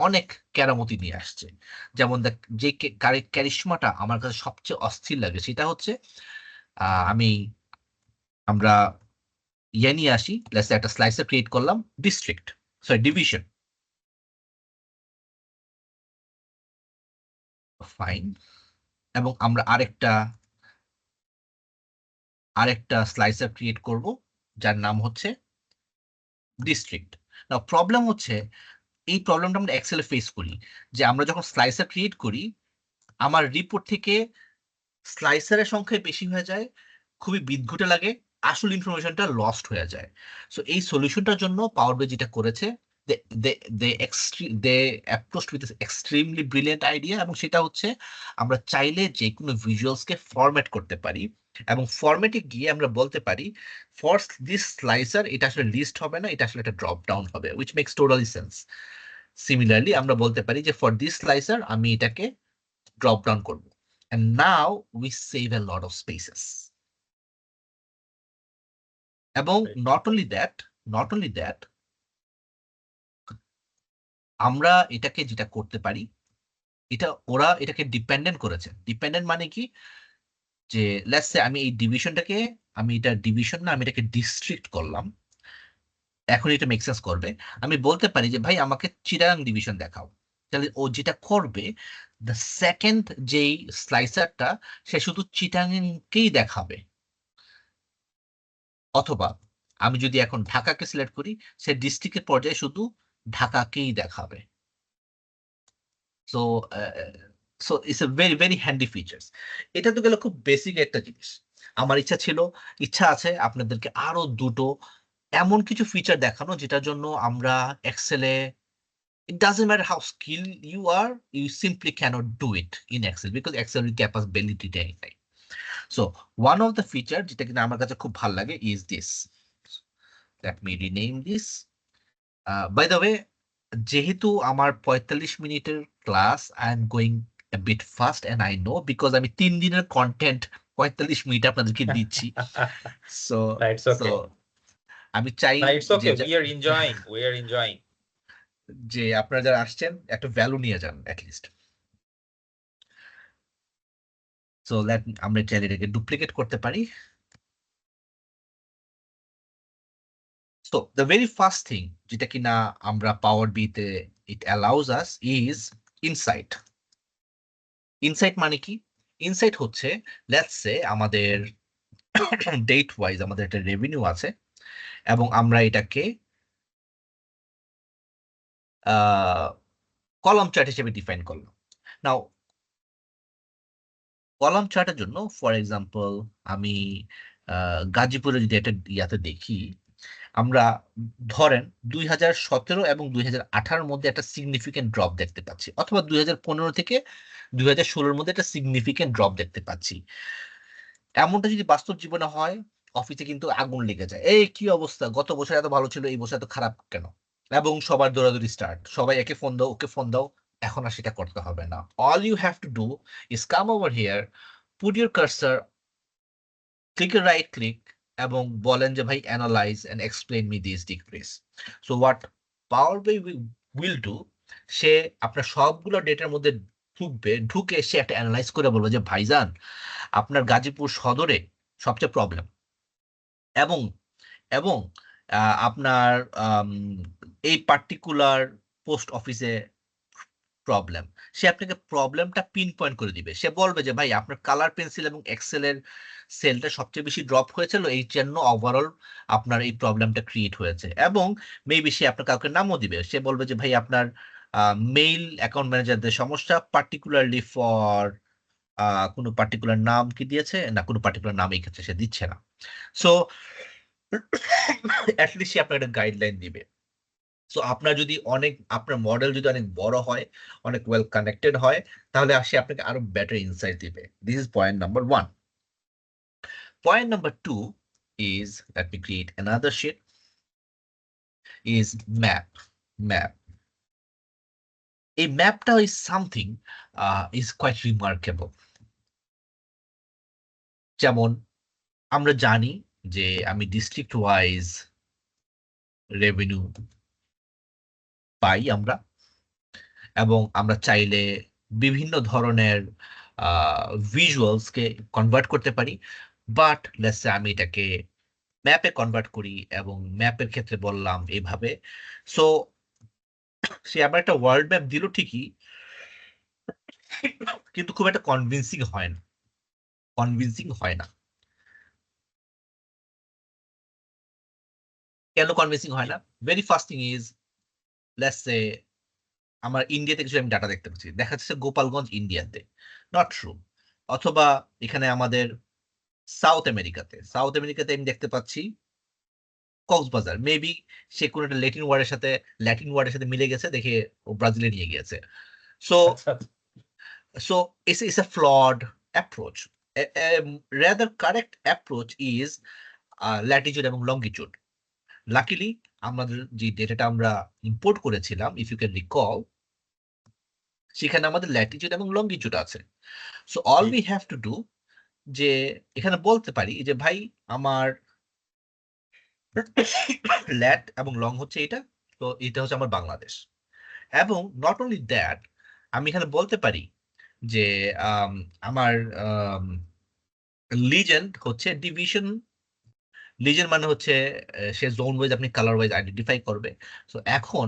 অনেক কেরামতি নিয়ে আসছে। যেমন দেখ, যে ক্যারিশমাটা আমার কাছে সবচেয়ে অস্থির লাগে সেটা হচ্ছে আমরা ইয়ে নিয়ে আসি, একটা স্লাইসার ক্রিয়েট করলাম ডিভিশন, ফাইন, এবং আমরা আরেকটা স্লাইসার ক্রিয়েট করব যার নাম হচ্ছে ডিস্ট্রিক্ট। নাও প্রবলেম হচ্ছে, এই প্রবলেমটা আমরা এক্সেলে ফেস করি যে আমরা যখন স্লাইসার ক্রিয়েট করি আমার রিপোর্ট থেকে স্লাইসারের সংখ্যায় বেশি হয়ে যায়, খুবই বিদঘুটে লাগে, আসল ইনফরমেশনটা লস্ট হয়ে যায়। সো এই সলিউশনটার জন্য পাওয়ার বি যেটা করেছে, they approached with this extremely brilliant idea, এবং সেটা হচ্ছে আমরা চাইলে যে কোনো ভিজুয়ালসকে ফরম্যাট করতে পারি, এবং ফরম্যাটে গিয়ে আমরা বলতে পারি ফর দিস স্লাইসার এটা আসলে লিস্ট হবে না, এটা আসলে একটা ড্রপ ডাউন হবে, which makes totally sense. Similarly আমরা বলতে পারি যে ফর দিস স্লাইসার আমি এটাকে ড্রপ ডাউন করব, and now we save a lot of spaces. এবং not only that আমরা এটাকে যেটা করতে পারি, ওরা এটাকে ডিপেন্ডেন্ট করেছে। ডিপেন্ডেন্ট মানে কি, যে লেটস সে আমি এই ডিভিশনটাকে, আমি এটা ডিভিশন না, আমি এটাকে ডিস্ট্রিক্ট করলাম, এখন এটা মেক সেন্স করবে। আমি বলতে পারি যে ভাই আমাকে চিটাগাং ডিভিশন দেখাও, তাহলে ও যেটা করবে, দ্য সেকেন্ড যেই স্লাইসারটা সে শুধু চিটাগাংকেই দেখাবে। অথবা আমি যদি এখন ঢাকাকে সিলেক্ট করি, সে ডিস্ট্রিক্টের পর্যায়ে শুধু ঢাকাকেই দেখাবে। So so it's a very very handy features. এটা তো গেল খুব বেসিক একটা জিনিস। আমার ইচ্ছা আছে আপনাদেরকে আরো দুটো এমন কিছু ফিচার দেখানো যেটার জন্য আমরা এক্সেলে, it doesn't matter how skilled you are, you simply cannot do it in Excel because Excel will capability নাই। So one of the feature যেটা কিনা আমার কাছে খুব ভালো লাগে is this. Let me rename this. By the way, যেহেতু আমার 45 মিনিটের class, I am going a bit fast and I know because আমি 3 দিনের কন্টেন্ট 45 মিনিট আপনাদেরকে দিচ্ছি। So It's okay. আমি চাই No, it's okay. We are enjoying. যে আপনারা যারা আসছেন একটা ভ্যালু নিয়ে যান at least. So আমরা চাইলে এটাকে ডুপ্লিকেট করতে পারি। So the very first thing যেটা কিনা আমরা পাওয়ার বিতে it allows us is insight. Insight মানে কি? ইনসাইট হচ্ছে লেটস সে আমাদের ডেট ওয়াইজ আমাদের একটা রেভিনিউ আছে, এবং আমরা এটাকে কলাম চার্ট হিসেবে ডিফাইন করলাম। নাও কলাম চার্টের জন্য ফর এক্সাম্পল আমি গাজীপুরে যদি একটা ইয়াতে দেখি, আমরা ধরেন 2017 এবং 2018 মধ্যে একটা সিগনিফিকেন্ট ড্রপ দেখতে পাচ্ছি, অথবা 2015 থেকে 2016 মধ্যে একটা সিগনিফিকেন্ট ড্রপ দেখতে পাচ্ছি। এমনটা যদি বাস্তব জীবনে হয়, অফিসে কিন্তু আগুন লেগে যায়, এই কি অবস্থা, গত বছর এত ভালো ছিল, এই বছর এত খারাপ কেন, এবং সবার দৌড়াদৌড়ি স্টার্ট, সবাই একে ফোন দাও, ওকে ফোন দাও। এখন আর সেটা করতে হবে না। All you have to do is come over here, put your cursor, click right click, এবং বলেন যে ভাই analyse and explain me this decrease. So what Power BI will do, say আপনার সবগুলো ডেটার মধ্যে ঢুকে সে একটা অ্যানালাইজ করে বলবে যে ভাইজান আপনার গাজীপুর সদরে সবচেয়ে প্রবলেম, এবং এবং আপনার এই পার্টিকুলার পোস্ট অফিসে প্রবলেম। সে আপনাকে প্রবলেমটা পিন পয়েন্ট করে দিবে। সে বলবে যে ভাই আপনার কালার পেন্সিল এবং এক্সেলের সেলটা সবচেয়ে বেশি ড্রপ হয়েছিল, এই জন্য ওভারঅল আপনার এই প্রবলেমটা ক্রিয়েট হয়েছে। এবং মেবি সে আপনার কাউকে নামও দিবে, সে বলবে যে ভাই আপনার মেইল অ্যাকাউন্ট ম্যানেজারদের সমস্যা, পার্টিকুলারলি ফর কোনো পার্টিকুলার নাম কি দিয়েছে না, কোনো পার্টিকুলার নাম এই ক্ষেত্রে সে দিচ্ছে না। সো অ্যাটলিস্ট সে আপনার একটা গাইডলাইন দিবে। সো আপনার মডেল যদি অনেক বড় হয়, অনেক ওয়েল কানেক্টেড হয়, তাহলে সে আপনাকে আরো বেটার ইনসাইট দিবে। This is point number 1. Point number 2 is, let me create another sheet, is map. এই ম্যাপটা is something is quite remarkable. যেমন আমরা জানি যে আমি ডিস্ট্রিক্ট ওয়াইজ রেভিনিউ পাই আমরা, এবং আমরা চাইলে বিভিন্ন ধরনের ভিজুয়ালসকে কনভার্ট করতে পারি। বাট লেটস সে আমি এটাকে ম্যাপে কনভার্ট করি, এবং ম্যাপের ক্ষেত্রে বললাম এইভাবে। সো সে আবার একটা ওয়ার্ল্ড ম্যাপ দিল ঠিকই, কিন্তু খুব একটা কনভিন্সিং হয় না। কেন কনভিন্সিং হয় না? Very first thing is, let's say আমার ইন্ডিয়াতে কিছু আমি ডাটা দেখতে পাচ্ছি, দেখা যাচ্ছে গোপালগঞ্জ ইন্ডিয়াতে, নট ট্রু। অথবা এখানে আমাদের সাউথ আমেরিকাতে আমি দেখতে পাচ্ছি কক্সবাজার, মেবি সে কোনো একটা ল্যাটিন ওয়ার্ডের সাথে মিলে গেছে, দেখে ও ব্রাজিলে নিয়ে গিয়েছে। সো আচ্ছা, so it's a flawed approach. A rather correct approach is latitude এবং longitude. Luckily আমাদের যে ডেটাটা আমরা ইম্পোর্ট করেছিলাম, ইফ ইউ ক্যান রিকল, সেখানে আমাদের ল্যাটিটিউড এবং লঙ্গিটিউড আছে। So all hmm. We have to do, যে এখানে বলতে পারি যে ভাই আমার ল্যাট এবং লং হচ্ছে এটা, তো এটা হচ্ছে আমার বাংলাদেশ। এবং নট অনলি দ্যাট, আমি এখানে বলতে পারি যে আমার লিজেন্ড হচ্ছে ডিভিশন। লিজেন্ড মানে হচ্ছে সে জোন ওয়াইজ আপনি কালার ওয়াইজ আইডেন্টিফাই করবে। সো এখন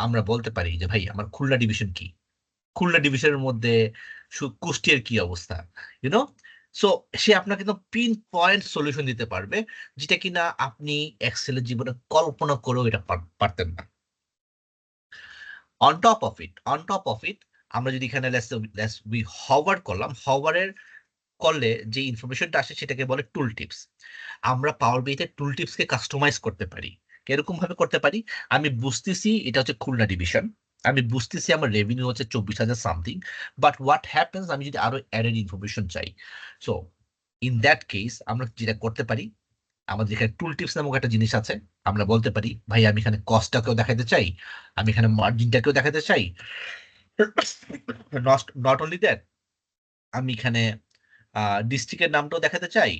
আমরা বলতে পারি যে ভাই আমার খুলনা ডিভিশন কি, খুলনা ডিভিশনের মধ্যে কুষ্টিয়ার কি অবস্থা, ইউনো। সো সে আপনাকে কিন্তু পিন পয়েন্ট সলিউশন দিতে পারবে, যেটা কিনা আপনি এক্সেলের জীবনে কল্পনা করেও এটা পারতেন না। অন টপ অফ ইট আমরা যদি এখানে হভার করলাম, হভারের করলে যে ইনফরমেশনটা আসে সেটাকে বলে টুল টিপস। আমরা পাওয়ার বিতে টুল টিপসকে কাস্টমাইজ করতে পারি। কিরকম ভাবে করতে পারি? আমি বুঝতেছি এটা হচ্ছে খুলনা ডিভিশন, আমি বুঝতেছি আমার রেভিনিউ হচ্ছে 24,000 সামথিং, বাট হোয়াট হ্যাপেন্স আমি যদি আরো অ্যাডেড ইনফরমেশন চাই। সো ইন দ্যাট কেস আমরা যেটা করতে পারি, আমাদের এখানে টুল টিপস নামক একটা জিনিস আছে। আমরা বলতে পারি ভাই আমি এখানে কস্টটাকেও দেখাতে চাই, আমি এখানে মার্জিনটাকেও দেখাতে চাই, নট অনলি দ্যাট, আমি এখানে ডিস্ট্রিক্টের নামটাও দেখাতে চাই,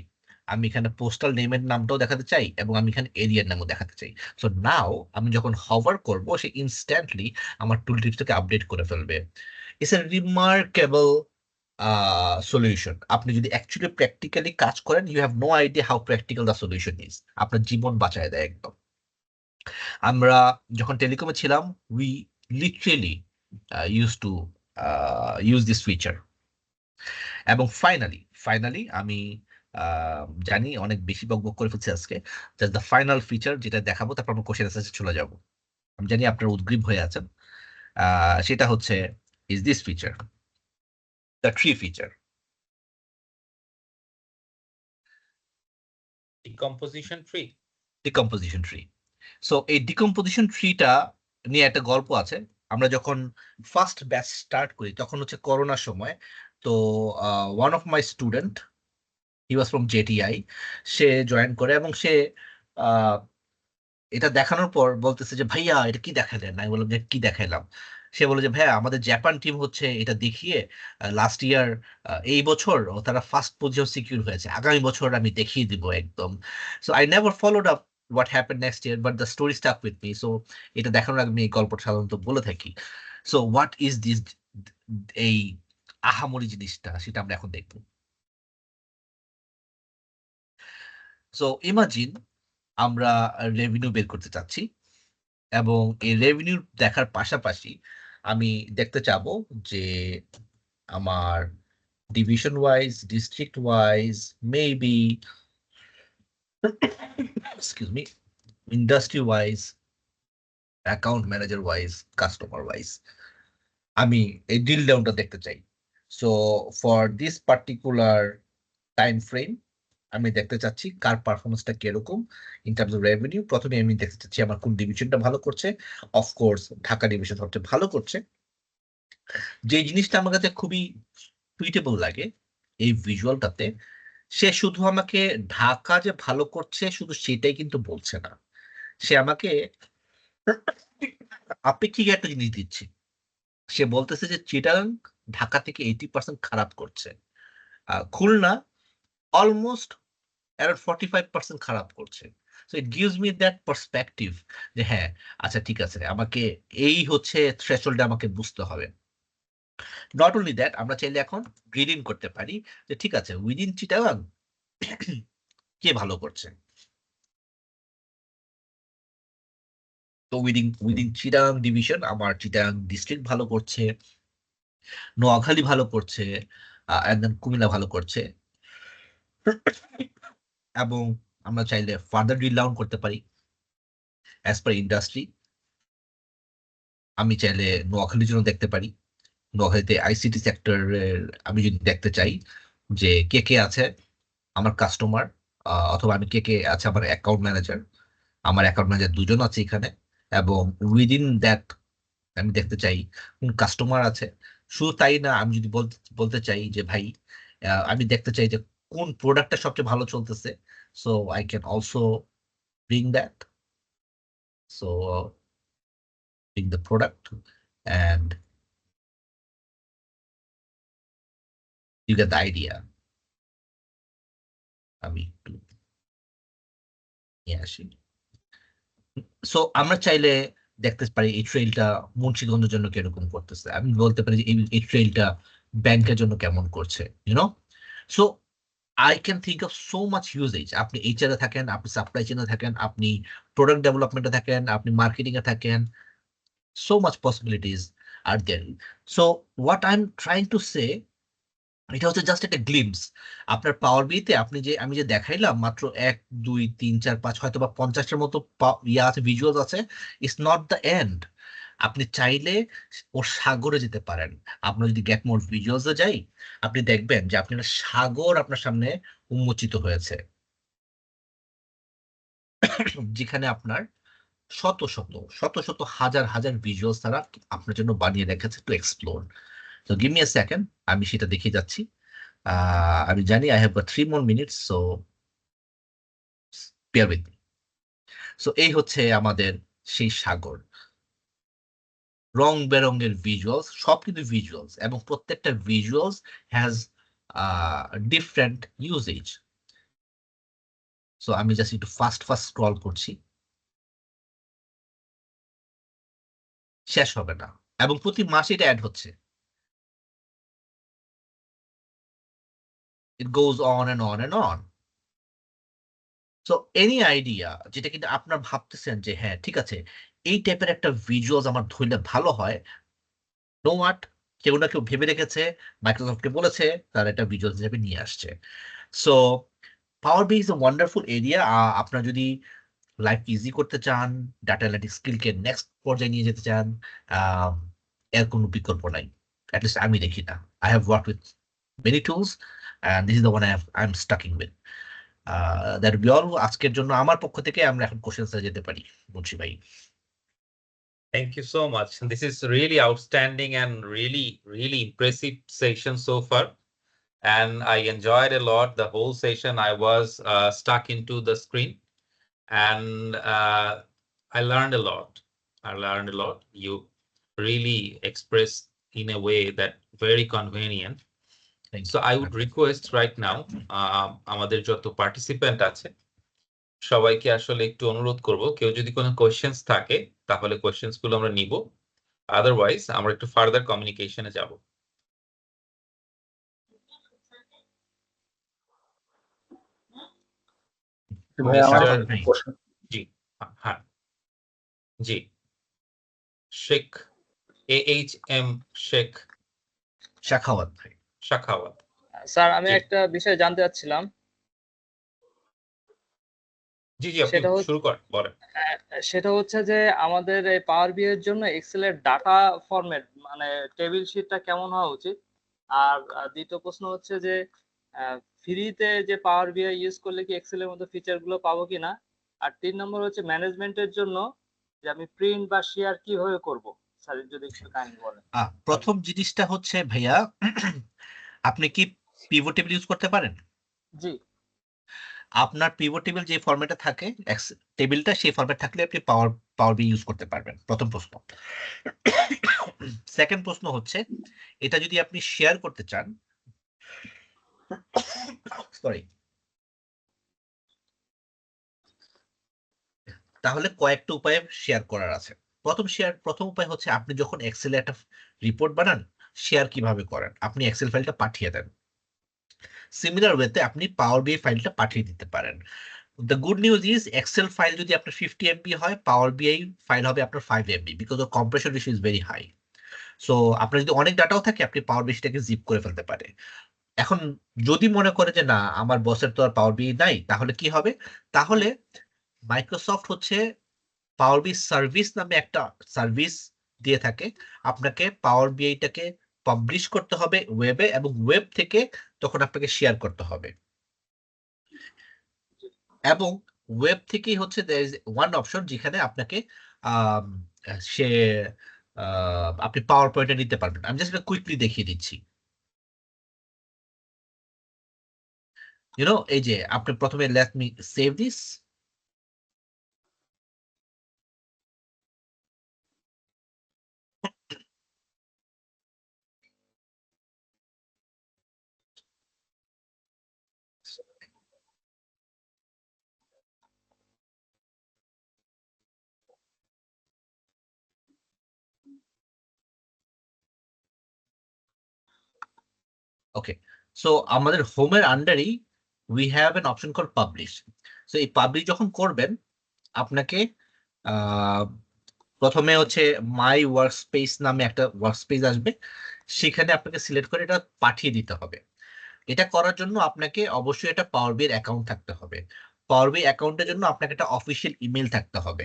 আমি এখানে পোস্টাল নেমের নামটাও দেখাতে চাই, এবং আমি এখানে এরিয়ার নামও দেখাতে চাই। সো নাও আমি যখন হভার করব, সে ইনস্ট্যান্টলি আমার টুল টিপসটাকে আপডেট করে ফেলবে। It's a remarkable solution. আপনি যদি অ্যাকচুয়ালি প্র্যাকটিক্যালি কাজ করেন, you have no idea how practical the solution is. আপনার জীবন বাঁচায় দেয় একদম। আমরা যখন টেলিকমে ছিলাম, we literally use to use this feature. এবং ফাইনালি আমি জানি অনেক বেশি বকবক করে ফেলছি আজকে, জাস্ট দ্য ফাইনাল ফিচার যেটা দেখাবো, তারপর আমরা কোশ্চেন অ্যান্সারে চলে যাব। আমি জানি আপনারা উদ্গ্রীব হয়ে আছেন। সেটা হচ্ছে is this feature, the tree feature. Decomposition tree. Decomposition tree. So এই ডিকম্পোজিশন ট্রিটা নিয়ে একটা গল্প আছে। আমরা যখন ফার্স্ট ব্যাচ স্টার্ট করি তখন হচ্ছে করোনার সময়। তো one of my student, he was from JTI, সে জয়েন করে এবং সে এটা দেখানোর পর বলতেছে যে ভাইয়া এটা কি দেখালেন। আমি বললাম যে কি দেখাইলাম? সে বলে যে ভাইয়া আমাদের জাপান টিম হচ্ছে এটা দেখিয়ে লাস্ট ইয়ার, এই বছর তারা ফার্স্ট পজিশন সিকিউর হয়েছে, আগামী বছর আমি দেখিয়ে দিব একদম। So I never followed up what happen next year, but the story stuck with me. So এটা দেখানোর আগে আমি এই গল্পটা সাধারণত বলে থাকি। সো হোয়াট ইজ দিস, এই আহামরি জিনিসটা, সেটা আমরা এখন দেখবো। সো ইমাজিন আমরা রেভিনিউ বের করতে চাচ্ছি, এবং এই রেভিনিউ দেখার পাশাপাশি আমি দেখতে চাবো যে আমার division wise, district wise, maybe excuse me, industry wise, account manager wise, customer wise আমি এই ডিল ডাউনটা দেখতে চাই। So for this particular time frame আমি দেখতে চাচ্ছি কার পারফরমেন্সটা কিরকম ইন টার্মস অফ রেভিনিউ। প্রথমে আমি দেখতে চাচ্ছি আমার কোন ডিভিশনটা ভালো করছে। অফকোর্স ঢাকা ডিভিশন সবচেয়ে ভালো করছে। যে জিনিসটা আমার কাছে খুবই সুইটেবল লাগে এই ভিজুয়ালটাতে, সে শুধু আমাকে ঢাকা যে ভালো করছে শুধু সেটাই কিন্তু বলছে না, সে আমাকে আপেক্ষিক একটা জিনিস দিচ্ছে। সে বলতেছে যে চিটাগাং ঢাকা থেকে 80% খারাপ করছে, খুলনা অলমোস্ট অ্যারাউন্ড 45% খারাপ করছে। So it gives me that perspective যে হ্যাঁ আচ্ছা ঠিক আছে, আমাকে এই হচ্ছে থ্রেশহোল্ডে আমাকে বুঝতে হবে। নট অনলি দ্যাট, আমরা চাইলে এখন গ্রিডিং করতে পারি যে ঠিক আছে উইদিন চিটাগাং কে ভালো করছে। তো উইদিন চিটাগাং ডিভিশন আমার চিটাগাং ডিস্ট্রিক্ট ভালো করছে, নোয়াখালী ভালো করছে, এন্ড দেন কুমিল্লা ভালো করছে। এবং আমরা চাইলে ফার্দার ড্রিল ডাউন করতে পারি অ্যাজ পার ইন্ডাস্ট্রি। আমি চাইলে নোয়াখালীর জন্য দেখতে পারি, নোয়াখালীতে আইসিটি সেক্টরের আমি যদি দেখতে চাই যে কে কে আছে আমার কাস্টমার, অথবা আমি কে কে আছে আমার অ্যাকাউন্ট ম্যানেজার, আমার অ্যাকাউন্ট ম্যানেজার 2 জন আছে এখানে, এবং উইদিন দ্যাট আমি দেখতে চাই কোন কাস্টমার আছে। শুধু তাই না, আমি যদি বলতে চাই যে ভাই আমি দেখতে চাই যে কোন প্রোডাক্টটা সবচেয়ে ভালো চলতেছে, so I can also bring that. So bring the product and you get the idea. আমি একটু নিয়ে আসি। সো আমরা চাইলে দেখতে পারি এই ট্রেইলটা মুন্সিগঞ্জের জন্য কিরকম করতেছে, আমি বলতে পারি যে এই ট্রেইলটা ব্যাংকের জন্য কেমন করছে, you know. So I can think of so much usage. আপনি এইচআর এ থাকেন, আপনি সাপ্লাই চেনে থাকেন, আপনি প্রোডাক্ট ডেভেলপমেন্টে থাকেন, আপনি মার্কেটিং এ থাকেন, so much possibilities are there. So what I'm trying to say, এটা হচ্ছে জাস্ট একটা গ্লিমস। আপনার পাওয়ার বিতে আপনি যে আমি যে দেখাইলাম মাত্র 1 2 3 4 5 হয়তো বা 50-এর মতো ইয়া আছে, ভিজুয়ালস আছে। It's not the end. আপনি চাইলে ওর সাগরে যেতে পারেন। আপনার যদি গেট মোর ভিজুয়ালস এ যাই, আপনি দেখবেন যে আপনি একটা সাগর আপনার সামনে উন্মোচিত হয়েছে, যেখানে আপনার শত শত শত শত হাজার হাজার ভিজুয়ালস তারা আপনার জন্য বানিয়ে রেখেছে টু এক্সপ্লোর। তো গিভ মি আ সেকেন্ড, আমি সেটা দেখে যাচ্ছি। আমি জানি I have 3 more minutes, so bear with me. So এই হচ্ছে আমাদের সেই সাগর, রং বেরঙের ভিজুয়ালস, সব কিন্তু ভিজুয়ালস, এবং প্রত্যেকটা visuals has different uses. So আমি জাস্ট একটু ফাস্ট ফাস্ট স্ক্রল করছি, শেষ হবে না, এবং প্রতি মাসে এটা অ্যাড হচ্ছে। It goes on and on and on. So any idea যেটা কিন্তু আপনার ভাবতেছেন যে হ্যাঁ ঠিক আছে, এই টাইপের একটা ভিজুয়ালস আমার ধরলে ভালো হয়, নো হোয়াট, কেউ না কেউ ভেবে রেখেছে, মাইক্রোসফটকে বলেছে, তারা এটা ভিজুয়ালস হিসেবে নিয়ে আসছে। So power B is a wonderful area. আপনার যদি লাইফ ইজি করতে চান, ডাটা অ্যানালিটিক্স স্কিলকে নেক্সট পর্যায়ে নিয়ে যেতে চান, আহ, এর কোনো বিকল্প নাই। অ্যাটলিস্ট আমি দেখি না। I have work with many tools and this is the one I am stacking with. That be all আজকের জন্য আমার পক্ষ থেকে। আমরা এখন কোশ্চেন্সে যেতে পারি, মুন্সি ভাই। Thank you so much. This is really outstanding and really impressive session so far. And I enjoyed a lot the whole session. I was stuck into the screen, and I learned a lot. You really expressed in a way that very convenient. So I would request right now, আমাদের যত পার্টিসিপেন্ট আছে সবাইকে আসলে একটু অনুরোধ করব, কেউ যদি কোনো কোয়েশ্চেন্স থাকে তাহলে কোয়েশ্চেন্স গুলো আমরা নিব, আদারওয়াইজ আমরা একটু ফার্দার কমিউনিকেশনে যাব। জি, হ্যাঁ, জি, শেখ AHM শেখ শাখাওয়াত ভাই। শাখাওয়াত। স্যার আমি জি। একটা বিষয় জানতে চাচ্ছিলাম। জি জি, আপনি সেটা হচ্ছে- শুরু করেন, বলেন। সেটা হচ্ছে যে আমাদের এই পাওয়ার বি এর জন্য এক্সেলের ডাটা ফরম্যাট মানে টেবিল শিটটা কেমন হওয়া উচিত? আর দ্বিতীয় প্রশ্ন হচ্ছে যে ফ্রিতে যে পাওয়ার বি ইউজ করলে কি এক্সেলের মতো ফিচার গুলো পাবো কিনা? আর 3 নম্বর হচ্ছে ম্যানেজমেন্টের জন্য যে আমি প্রিন্ট বা শেয়ার কিভাবে করব, স্যার যদি একটু কাইন্ডলি বলেন। প্রথম জিনিসটা হচ্ছে ভাইয়া, আপনি কি পিভট টেবিল ইউজ করতে পারেন? জি। আপনার পিভট টেবিল যে ফরম্যাটে থাকে টেবিলটা, সেই ফরম্যাট থাকলে আপনি পাওয়ার বি ইউজ করতে পারবেন, প্রথম প্রশ্ন। সেকেন্ড প্রশ্ন হচ্ছে, এটা যদি আপনি শেয়ার করতে চান, সরি, তাহলে কয়েকটা উপায়ে শেয়ার করার আছে। প্রথম উপায় হচ্ছে, আপনি যখন এক্সেলে একটা রিপোর্ট বানান, শেয়ার কিভাবে করেন, আপনি এক্সেল ফাইলটা পাঠিয়ে দেন। সিমিলার ওয়েতে আপনি পাওয়ার বিআই ফাইলটা পাঠিয়ে দিতে পারেন। The good news is, Excel file যদি আপনার 50 MB হয়, পাওয়ার বিআই ফাইল হবে আপনার 5 MB, because of compression ratio is very high. So আপনার যদি অনেক ডাটাও থাকে, আপনি পাওয়ার বিআইটাকে জিপ করে ফেলতে পারে। এখন যদি মনে করে যে না, আমার বসের তো আর পাওয়ার বিআই নাই, তাহলে কি হবে? তাহলে মাইক্রোসফট হচ্ছে পাওয়ার বি সার্ভিস নামে একটা সার্ভিস দিয়ে থাকে। আপনাকে পাওয়ার বিআইটাকে পাবলিশ করতে হবে ওয়েবে, এবং ওয়েব থেকে তখন আপনাকে শেয়ার করতে হবে। এবং ওয়েব থেকেই হচ্ছে ওয়ান অপশন যেখানে আপনাকে আম, সে আপনি পাওয়ার পয়েন্টে নিতে পারবেন। আমি জাস্ট কুইকলি দেখিয়ে দিচ্ছি। এই যে আপনি প্রথমে let me save this. Okay, so আমাদের হোমের আন্ডারেই we have an option call publish. So এই পাবলিশ যখন করবেন আপনাকে প্রথমে হচ্ছে মাই ওয়ার্ক স্পেস নামে একটা ওয়ার্ক স্পেস আসবে, সেখানে আপনাকে সিলেক্ট করে এটা পাঠিয়ে দিতে হবে। এটা করার জন্য আপনাকে অবশ্যই একটা পাওয়ার বি অ্যাকাউন্ট থাকতে হবে। পাওয়ার বি অ্যাকাউন্টের জন্য আপনাকে একটা অফিসিয়াল ইমেল থাকতে হবে।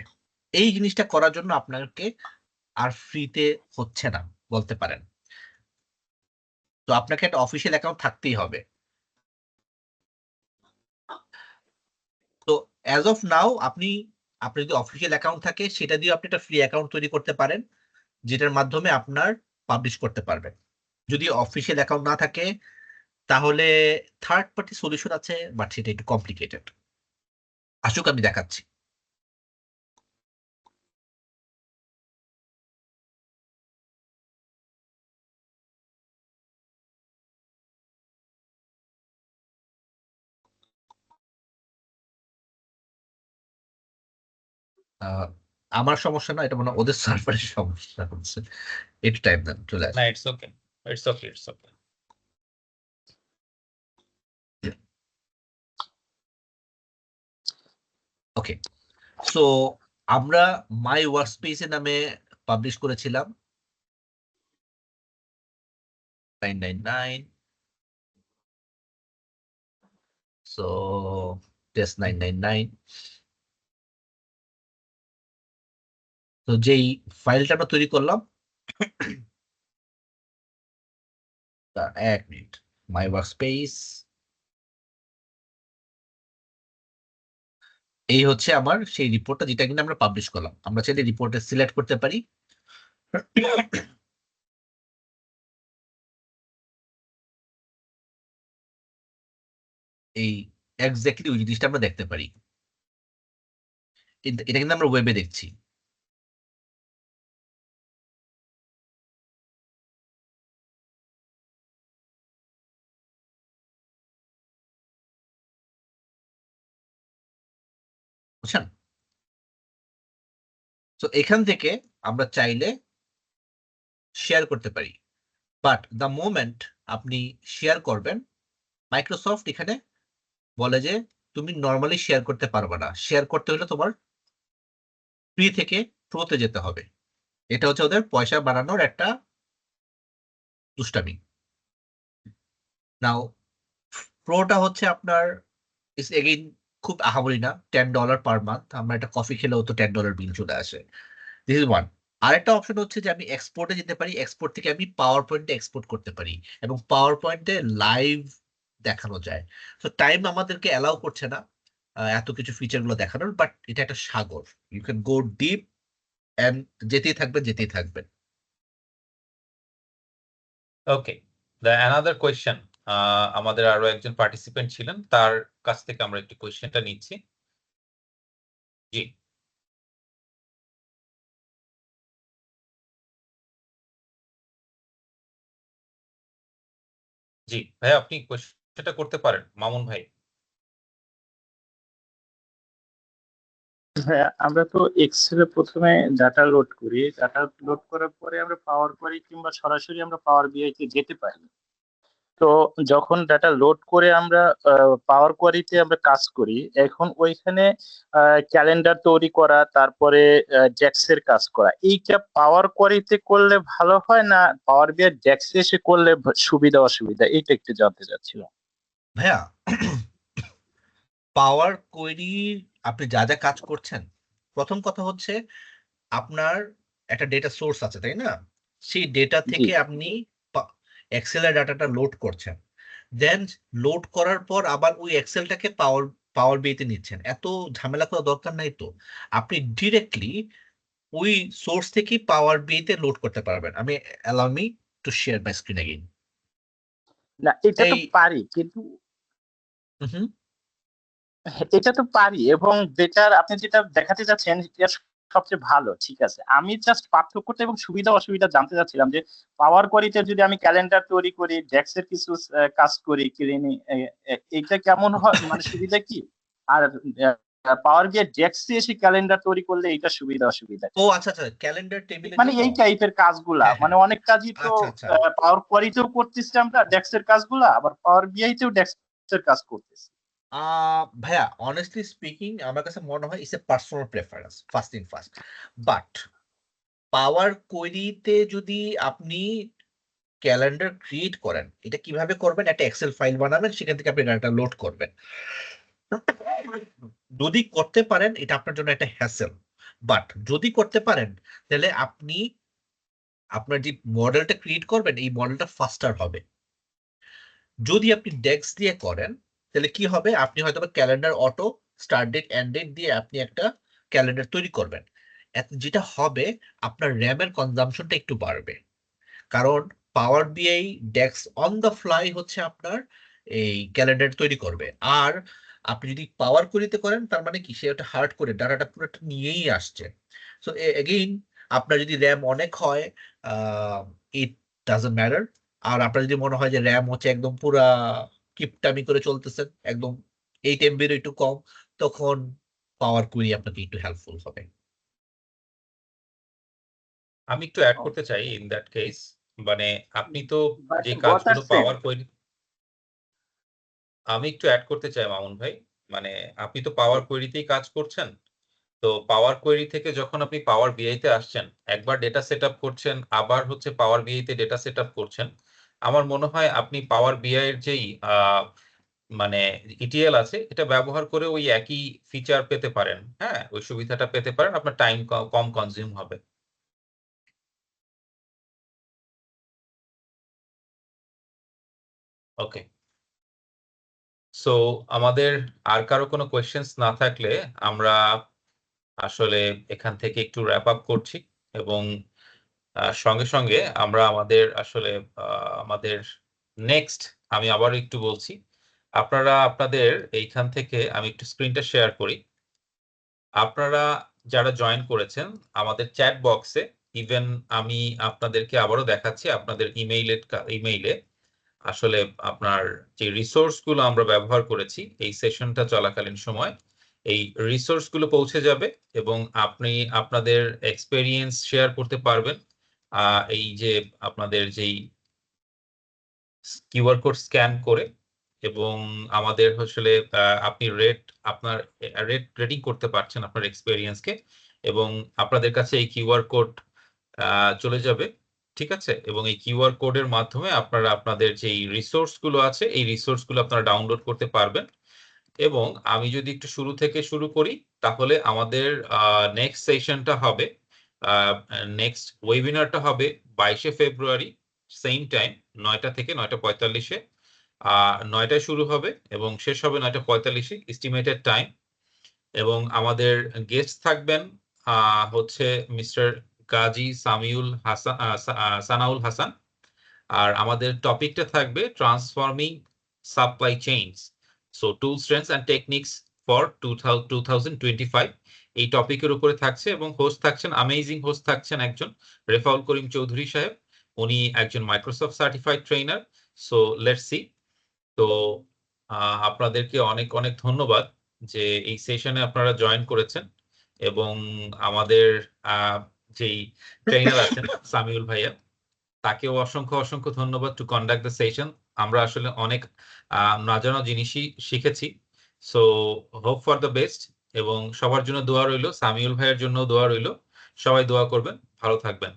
এই জিনিসটা করার জন্য আপনাকে আর ফ্রিতে হচ্ছে না বলতে পারেন। তো আপনাকে একটা অফিসিয়াল অ্যাকাউন্ট থাকতেই হবে। তো অ্যাজ অফ নাও আপনি যদি অফিসিয়াল অ্যাকাউন্ট থাকে সেটা দিয়ে আপনি একটা ফ্রি অ্যাকাউন্ট তৈরি করতে পারেন, যেটার মাধ্যমে আপনার পাবলিশ করতে পারবেন। যদি অফিসিয়াল অ্যাকাউন্ট না থাকে তাহলে থার্ড পার্টি সলিউশন আছে, বাট সেটা একটু কমপ্লিকেটেড। আসুক আমি দেখাচ্ছি। আহ, আমার সমস্যা না, এটা মনে হয় ওদের সার্ভারের সমস্যা হচ্ছে। একটু টাইম দেন, চলে না, আসবে। It's okay, it's okay, it's okay. Okay, so আমরা মাই ওয়ার্ক স্পেসে নামে পাবলিশ করেছিলাম 999, সো টেস্ট 999। তো যেই ফাইলটা আমরা তৈরি করলাম, এক মিনিট, মাই ওয়ার্ক স্পেস, এই হচ্ছে আমার সেই রিপোর্টটা যেটা কিনা আমরা পাবলিশ করলাম। আমরা চাইলে রিপোর্টে সিলেক্ট করতে পারি। এই এক্স্যাক্টলি ওই জিনিসটা আমরা দেখতে পারি। এটা কিন্তু আমরা ওয়েবে দেখছি। বুঝছেন? তো এখান থেকে আমরা চাইলে শেয়ার করতে পারি, বাট দ্য মোমেন্ট আপনি শেয়ার করবেন, মাইক্রোসফট এখানে বলে যে তুমি নর্মালি শেয়ার করতে পারবে না, শেয়ার করতে হলে তোমার ফ্রি থেকে প্রোতে যেতে হবে। এটা হচ্ছে ওদের পয়সা বাড়ানোর একটা দুষ্টামি। নাও প্রোটা হচ্ছে আপনার ইস এগেইন খুব আহামরি না, $10 পার মান্থ। আমরা একটা কফি খেলেও তো $10 বিল চলে আসে। This is one. আরেকটা অপশন হচ্ছে যে আমি এক্সপোর্টে যেতে পারি, এক্সপোর্ট থেকে আমি পাওয়ার পয়েন্টে এক্সপোর্ট করতে পারি এবং পাওয়ার পয়েন্টে লাইভ দেখানো যায়। তো টাইম আমাদেরকে অ্যালাউ করছে না এত কিছু ফিচার গুলো দেখানোর, বাট এটা একটা সাগর, you can go deep and যেতেই থাকবেন যেতেই থাকবেন। ওকে, দ্য অ্যানাদার কোয়েশ্চেন, আমাদের আরো একজন পার্টিসিপেন্ট ছিলেন, তার কাছ থেকে আমরা একটু কোয়েশ্চেনটা নিচ্ছি। জি, জি ভাই, আপনি কোয়েশ্চেনটা করতে পারেন, মামুন ভাই। হ্যাঁ, আমরা তো এক্সেলে প্রথমে ডাটা লোড করি, ডাটা লোড করার পরে আমরা পাওয়ার কোয়ারি কিংবা সরাসরি আমরা পাওয়ার বিআই তে যেতে পারি। তো যখন ডাটা লোড করে আমরা পাওয়ার কোয়ারিতে আমরা কাজ করি, এখন ওইখানে ক্যালেন্ডার তৈরি করা, তারপরে জ্যাক্সের কাজ করা, এইটা পাওয়ার কোয়ারিতে করলে ভালো হয় না পাওয়ার বিআই জ্যাক্সে এসে করলে সুবিধা অসুবিধা, এইটা একটু জানতে চাচ্ছিলাম। ভাইয়া, পাওয়ার কোয়েরি আপনি যা যা কাজ করছেন, প্রথম কথা হচ্ছে আপনার একটা ডেটা সোর্স আছে, তাই না? সেই ডেটা জি, থেকে আপনি এক্সেলের ডাটাটা লোড করছেন, দেন লোড করার পর আবার ওই এক্সেলটাকে পাওয়ার বিতে নিচ্ছেন, এত ঝামেলা করা দরকার নাই তো। আপনি ডিরেক্টলি ওই সোর্স থেকেই পাওয়ার বিতে লোড করতে পারবেন। আমি allow me to share my screen again. না এটা তো এই পারি, কিন্তু হুম এটা তো পারি, এবং বেটার আপনি যেটা দেখাতে যাচ্ছেন এটা সবচেয়ে ভালো, ঠিক আছে। আমি জাস্ট পার্থক্যটা এবং সুবিধা অসুবিধা জানতে চাচ্ছিলাম যে পাওয়ার কোয়ারিতে যদি আমি ক্যালেন্ডার তৈরি করি, ডেক্সের কিছু কাজ করি, এইটা কেমন হয়, মানে সুবিধা কি? আর পাওয়ার বিআই ডেক্সে এসে ক্যালেন্ডার তৈরি করলে এইটা সুবিধা অসুবিধা ও কি? আচ্ছা আচ্ছা, ক্যালেন্ডার টেবিলের মানে জন্য। এই টাইপের কাজগুলা, হ্যাঁ মানে হ্যাঁ, অনেক কাজই তো আচ্ছা আচ্ছা। পাওয়ার কোয়ারিতেও করতেছি আমরা ডেক্সের কাজগুলা, আবার পাওয়ার বিআইতেও ডেক্সের কাজ করতেছি। ভাইয়া অনেস্টলি স্পিকিং আমার কাছে মনে হয় it's a personal preference, first thing first. But Power কোয়েরিতে যদি আপনি ক্যালেন্ডার ক্রিয়েট করেন, এটা কিভাবে করবেন? একটা এক্সেল ফাইল বানাবেন, সেখান থেকে আপনি ডাটা লোড করবেন। যদি করতে পারেন এটা আপনার জন্য একটা হ্যাসেল, বাট যদি করতে পারেন তাহলে আপনি আপনার যে মডেলটা ক্রিয়েট করবেন এই মডেলটা ফাস্টার হবে। যদি আপনি ডেক্স দিয়ে করেন তাহলে কি হবে, আপনি হয়তো calendar auto start date end date দিয়ে আপনি একটা ক্যালেন্ডার তৈরি করবেন। যেটা হবে আপনার র্যামের কনজাম্পশনটা একটু বাড়বে, কারণ পাওয়ার বিআই ডেক্স অন দ্য ফ্লাই হচ্ছে আপনার এই ক্যালেন্ডার তৈরি করবে। আর আপনি যদি পাওয়ার কোয়েরিতে করেন তার মানে কি, সে একটা হার্ড করে ডাটাটা পুরোটা নিয়েই আসছে। সো এগেইন আপনার যদি র্যাম অনেক হয়, ইট ডাজন্ট ম্যাটার। আর আপনার যদি মনে হয় যে র্যাম হচ্ছে একদম পুরা কিপটামি করে চলতেছেন, একদম 8 MB একটু কম, তখন পাওয়ার কুইরি আপনাকে একটু হেল্পফুল হবে। আমি একটু অ্যাড ও, করতে চাই ইন দ্যাট কেস, মানে আপনি তো but যে both কাজগুলো are same. পাওয়ার কোয়েরি, আমি একটু অ্যাড করতে চাই মামুন ভাই, মানে আপনি তো পাওয়ার কোয়েরিতেই কাজ করছেন। তো পাওয়ার কোয়েরি থেকে যখন আপনি পাওয়ার বিআই তে আসছেন, একবার ডেটা সেট আপ করছেন, আবার হচ্ছে পাওয়ার বিআই তে ডেটা সেট আপ করছেন। আমার মনে হয় আপনি পাওয়ার বিআই এর যেই মানে ইটিএল আছে এটা ব্যবহার করে ওই একই ফিচার পেতে পারেন, হ্যাঁ ওই সুবিধাটা পেতে পারেন, আপনার টাইম কম কনজিউম হবে। ওকে, সো আমাদের আর কারো কোনো কোয়েশ্চেন্স না থাকলে আমরা আসলে এখান থেকে একটু র্যাপ আপ করছি, এবং সঙ্গে সঙ্গে আমরা আমাদের আসলে আমাদের নেক্সট, আমি আবার একটু বলছি, আপনারা আপনাদের এইখান থেকে আমি একটু স্ক্রিনটা শেয়ার করি। আপনারা যারা জয়েন করেছেন আমাদের চ্যাট বক্সে, ইভেন আমি আপনাদেরকে আবারও দেখাচ্ছি আপনাদের ইমেইলে আসলে আপনার যে রিসোর্স গুলো আমরা ব্যবহার করেছি এই সেশনটা চলাকালীন সময়, এই রিসোর্স গুলো পৌঁছে যাবে, এবং আপনি আপনাদের এক্সপেরিয়েন্স শেয়ার করতে পারবেন। এই যে আপনাদের যেই কিউআর কোড স্ক্যান করে, এবং আমাদের আসলে আপনি আপনার রেটিং করতে পারছেন আপনার এক্সপেরিয়েন্সকে, এবং আপনাদের কাছে এই কিউআর কোড চলে যাবে, ঠিক আছে। এবং এই কিউআর কোডের মাধ্যমে আপনারা আপনাদের যেই রিসোর্স গুলো আছে এই রিসোর্স গুলো আপনারা ডাউনলোড করতে পারবেন। এবং আমি যদি একটু শুরু থেকে শুরু করি, তাহলে আমাদের নেক্সট সেশনটা হবে, নেক্সট ওয়েবিনারটা হবে 22শে ফেব্রুয়ারি, সেম টাইম 9টা থেকে 9টা 45-এ। 9টায় শুরু হবে এবং শেষ হবে 9টা 45-এ এস্টিমেটেড টাইম। এবং আমাদের গেস্ট থাকবেন হচ্ছে মিস্টার গাজী সানাউল হাসান। আর আমাদের টপিকটা থাকবে transforming supply chains, so tools Trends and techniques for 2025। এই টপিকের উপরে থাকছে, এবং হোস্ট থাকছেন, অ্যামেজিং হোস্ট থাকছেন একজন রেফাউল করিম চৌধুরী সাহেব। উনি একজন Microsoft certified trainer. So let's see. তো আপনাদেরকে অনেক অনেক ধন্যবাদ যে এই সেশনে আপনারা জয়েন করেছেন, এবং আমাদের যেই ট্রেনার আছেন সামিউল ভাইয়া, তাকেও অসংখ্য অসংখ্য ধন্যবাদ টু কন্ডাক্ট দ্য সেশন। আমরা আসলে অনেক না জানা জিনিসই শিখেছি। So hope for the best, এবং সবার জন্য দোয়া রইলো, সামিউল ভাইয়ের জন্য দোয়া রইলো। সবাই দোয়া করবেন, ভালো থাকবেন,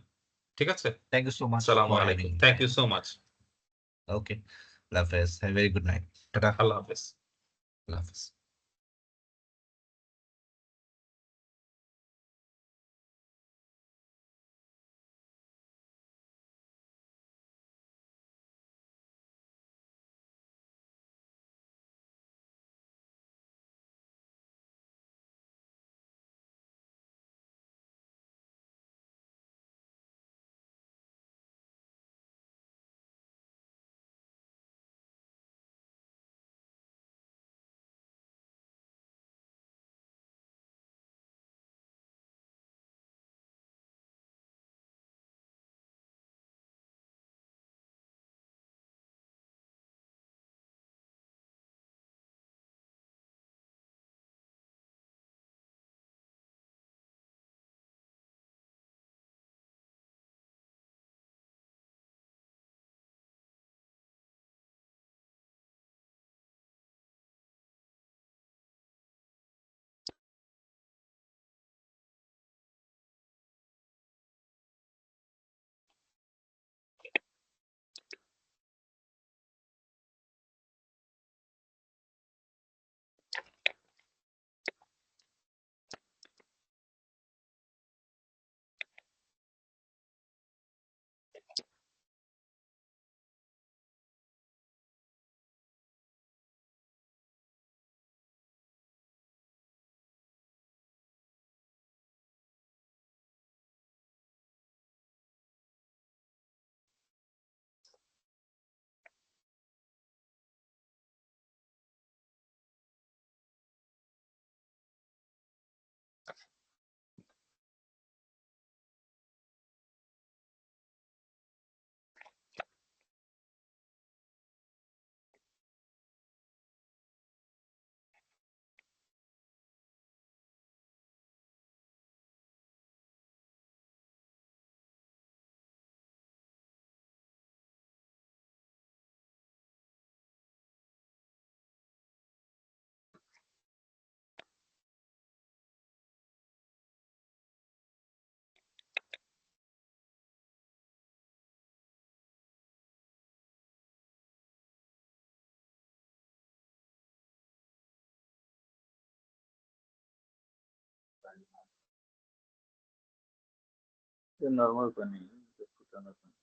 ঠিক আছে। থ্যাংক ইউ সো মাচ আসসালামু ফর হ্যাভিং আলাইকুম, me. Thank you so much. Okay, আল্লাহ হাফেজ, have very good night. Tata. আল্লাহ হাফেজ। আল্লাহ হাফেজ। নর্মাল পানি ফুটানোর পানি।